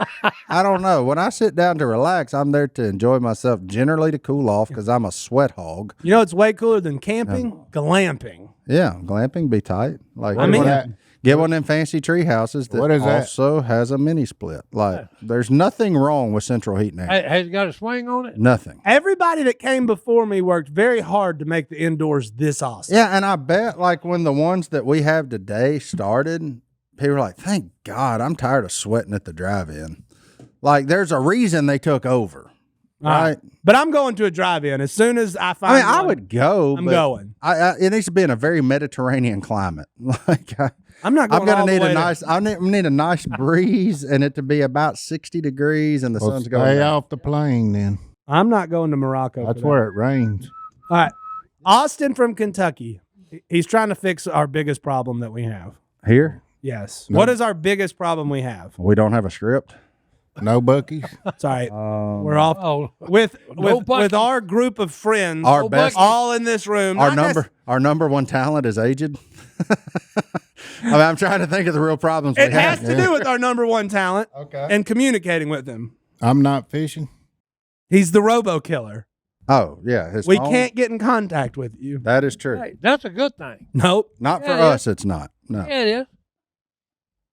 C: I don't know. When I sit down to relax, I'm there to enjoy myself, generally to cool off, because I'm a sweat hog.
A: You know what's way cooler than camping? Glamping.
C: Yeah, glamping be tight. Like,
A: I mean-
C: get one of them fancy tree houses that
D: What is that?
C: also has a mini split. Like, there's nothing wrong with central heating.
B: Hey, has it got a swing on it?
C: Nothing.
A: Everybody that came before me worked very hard to make the indoors this awesome.
C: Yeah, and I bet like when the ones that we have today started, people were like, "Thank God, I'm tired of sweating at the drive-in." Like, there's a reason they took over. right?
A: But I'm going to a drive-in as soon as I find.
C: I mean, I
A: one,
C: would go.
A: I'm
C: but
A: going.
C: it needs to be in a very Mediterranean climate. Like
A: I'm not.
C: I'm
A: Going
C: gonna
A: all the
C: need
A: way
C: a
A: to-
C: nice. I need a nice breeze and it to be about 60 degrees and the
D: Well,
C: sun's going
D: stay
C: down.
D: off the plane then.
A: I'm not going to Morocco.
D: That's
A: for that.
D: where it rains.
A: All right, Austin from Kentucky. He's trying to fix our biggest problem that we have.
C: Here,
A: Yes.
D: No.
A: What is our biggest problem we have?
C: we don't have a script.
D: No Bucky's.
A: Sorry, we're off
B: Oh,
A: with
B: bucket.
A: our group of friends.
C: Our best,
A: all in this room.
C: our
A: Not
C: our number one talent is aged. I mean, I'm trying to think of the real problems we
A: It has
C: have.
A: to do with our number one talent
C: Okay.
A: and communicating with him.
D: I'm not fishing.
A: He's the robo killer.
C: Oh yeah, his
A: We
C: phone?
A: can't get in contact with you.
C: That is true.
B: hey, that's a good thing.
A: Nope.
C: Not for
B: Yeah, yeah.
C: us. It's not. No.
B: Yeah, it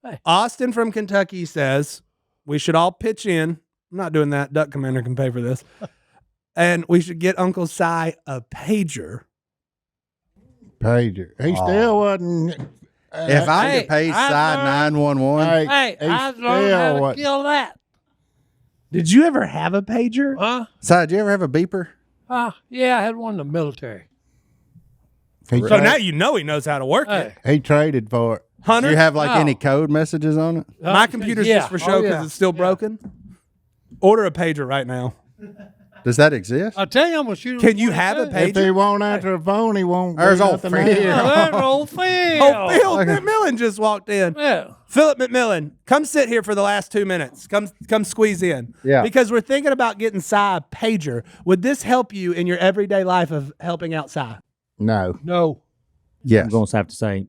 B: is.
A: Austin from Kentucky says we should all pitch in. I'm not doing that. Duck Commander can pay for this. And we should get Uncle Si a pager.
D: Pager. He
C: Oh.
D: still wasn't.
C: If I
B: Hey,
C: could pay
B: I
C: side
B: learned-
C: 911,
B: Hey,
D: he
B: I learned
D: still
B: how to
D: wasn't.
B: kill that.
A: Did you ever have a pager?
B: Huh?
C: Si, did you ever have a beeper?
B: Yeah, I had one in the military.
D: He,
A: So
D: tra-
A: now you know he knows how to work it.
B: Hey.
D: he traded for it.
A: Hunter,
C: Do you have like
B: No.
C: any code messages on it?
A: my computer's
B: yeah.
A: just for show
B: Oh,
A: because
B: yeah.
A: it's still broken. Order a pager right now.
C: Does that exist?
B: I'll tell you, I'm gonna shoot him.
A: Can you have a
B: Hey,
D: If he
A: pager?
D: won't answer the phone, he won't.
C: There's
D: do
C: old
D: nothing
C: Phil.
D: else.
B: Oh, there's old Phil.
A: Oh, Phil McMillan just walked in.
B: Yeah.
A: Phillip McMillan, come sit here for the last 2 minutes. Come squeeze in.
C: Yeah.
A: Because we're thinking about getting Si a pager. Would this help you in your everyday life of helping out Si?
D: No.
B: No.
C: Yes.
F: I'm going to have to say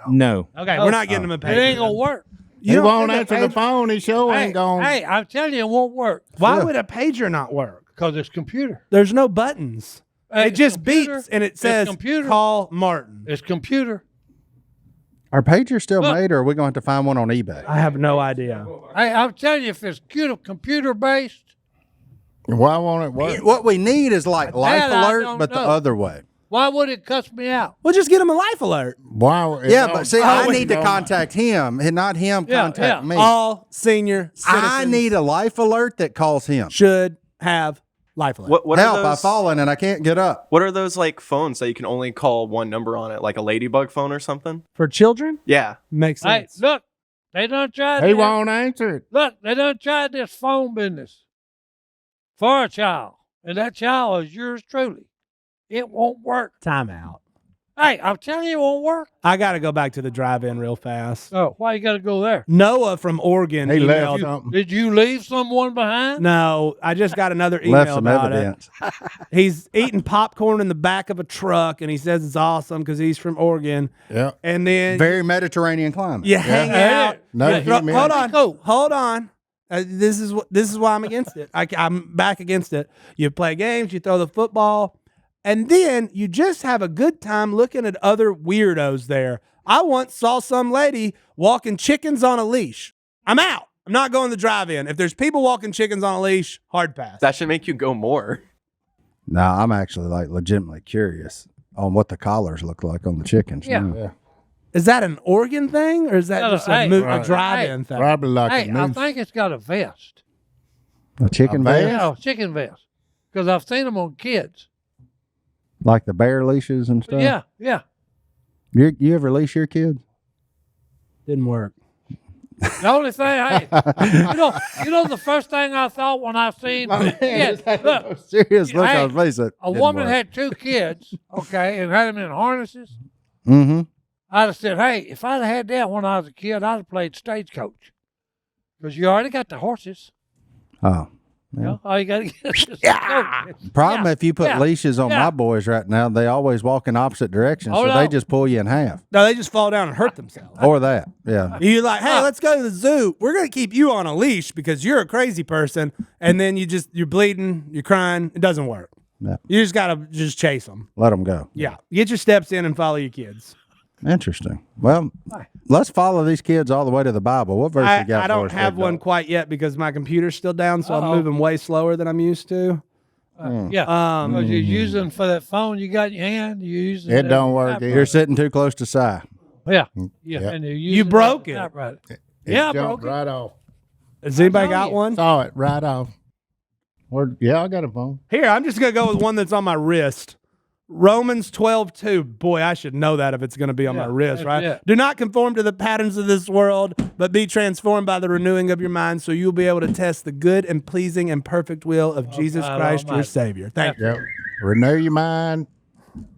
F: no.
A: Okay, we're not getting him a pager.
B: It ain't gonna work.
A: You
D: He
A: don't
D: won't
A: think a
D: answer the
A: pager-
D: phone. He sure
B: Hey,
D: ain't going.
B: hey, I'm telling you, it won't work
A: Why
C: Yeah.
A: would a pager not work?
B: because it's computer.
A: There's no buttons.
B: Hey,
A: It just
B: computer.
A: beeps and it
B: It's
A: says
B: computer.
A: call Martin.
B: It's computer.
C: Are pagers still
B: Look.
C: made, or are we going to have to find one on eBay?
A: I have no idea.
B: Hey, I'm telling you, if it's computer based,
D: Why won't it work?
C: What we need is like life
B: That I
C: alert,
B: don't
C: but the
B: know.
C: other way.
B: why would it cuss me out?
A: Well, just get him a life alert.
D: Why? it
C: Yeah,
D: don't-
C: but see,
D: oh,
C: I
D: it
C: need to
D: don't-
C: contact him, and not him
B: Yeah,
C: contact
B: yeah.
C: me.
A: All senior citizens
C: I need a life alert that calls him.
A: should have life alert.
E: What
C: Help!
E: are
C: I've
E: those?
C: fallen and I can't get up.
E: What are those like phones that you can only call one number on it, like a ladybug phone or something?
A: For children?
E: Yeah.
A: Makes
B: Hey,
A: sense.
B: look, they done tried
D: He
B: this.
D: won't answer it.
B: Look, they done tried this phone business for a child, and that child is yours truly. It won't work.
A: Time out.
B: Hey, I'm telling you, it won't work.
A: I got to go back to the drive-in real fast.
B: Oh, why you got to go there?
A: Noah from Oregon
D: He left
A: emailed.
D: something.
B: Did you leave someone behind?
A: No, I just got another email
C: Left some
A: about
C: evidence.
A: it. He's eating popcorn in the back of a truck, and he says it's awesome because he's from Oregon.
D: Yeah.
A: And then
C: Very Mediterranean climate.
A: you hang
B: Hey,
A: out.
D: No
A: you throw-
D: humidity.
A: hold on,
B: Cool.
A: hold on. This is why I'm against it. I'm back against it. You play games, you throw the football, and then you just have a good time looking at other weirdos there. I once saw some lady walking chickens on a leash. I'm out. I'm not going to the drive-in. If there's people walking chickens on a leash, hard pass.
E: That should make you go more.
C: No, I'm actually like legitimately curious on what the collars look like on the chickens.
B: Yeah.
C: now.
D: Yeah.
A: Is that an Oregon thing, or is that
B: No,
A: just
B: hey,
A: a
D: right.
A: drive-in thing?
D: Probably like
B: Hey,
D: a
B: I
D: noose.
B: think it's got a vest.
C: A chicken
D: A
C: vest?
D: vest?
B: Yeah, a chicken vest. Because I've seen them on kids.
C: Like the bear leashes and stuff?
B: Yeah, yeah.
C: You ever leash your kids?
A: Didn't work.
B: The only thing, hey, you know, the first thing I thought when I seen, yeah, look,
C: Serious look
B: Hey,
C: on his face.
B: a woman had 2 kids, okay, and had them in harnesses.
C: Mm-hmm.
B: I'd have said, hey, if I'd have had that when I was a kid, I'd have played stagecoach. Because you already got the horses.
C: Oh.
B: You know, all you got to get is the coach.
C: Problem
B: Yeah,
C: if you put
B: yeah,
C: leashes on
B: yeah.
C: my boys right now, they always walk in opposite directions,
B: Oh,
C: so
B: no.
C: they just pull you in half.
A: No, they just fall down and hurt themselves.
C: Or that. Yeah.
A: You're like, hey, let's go to the zoo. We're gonna keep you on a leash because you're a crazy person, and then you're bleeding, you're crying. It doesn't work.
C: Yeah.
A: You just gotta just chase them.
C: Let them go.
A: Yeah, get your steps in and follow your kids.
C: Interesting. Well, let's follow these kids all the way to the Bible. What verse you got
A: I
C: for
A: don't
C: us,
A: have
C: Big
A: one
C: Dog?
A: quite yet because my computer's still down, so I'm
B: Uh-oh.
A: moving way slower than I'm used to.
B: Yeah. Because you're using for that phone you got in your hand. You're using
D: It
B: that
D: don't work
B: typewriter.
D: either.
C: You're sitting too close to Si.
B: Yeah.
D: Yep.
B: Yeah. And you're
A: You
B: using
A: broke
B: that
A: it.
B: typewriter.
D: It
B: Yeah, I
D: jumped
B: broke it.
D: right off.
A: Has anybody
B: know
A: got
B: you.
A: one?
D: Saw it right off. Or yeah, I got a phone.
A: Here, I'm just gonna go with one that's on my wrist. Romans 12:2. Boy, I should know that if it's going to be on my wrist,
B: that's
A: right?
B: it.
A: Do not conform to the patterns of this world, but be transformed by the renewing of your mind, so you'll be able to test the good and pleasing and perfect will of Jesus
B: God
A: Christ, your
B: Almighty.
A: Savior. Thank you.
D: Yep. Renew your mind.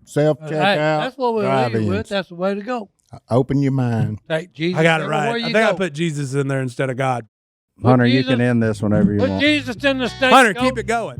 D: Self check
B: Hey,
D: out.
B: that's what we're leaving with.
D: drive-ins.
B: That's the way to go.
D: Open your mind.
B: Take Jesus
A: I got it
B: everywhere
A: right.
B: you
A: I think I
B: go.
A: put Jesus in there instead of God.
B: Put
C: Hunter, you
B: Jesus-
C: can end this whenever you
B: Put
C: want.
B: Jesus in the state.
A: Hunter, keep it going.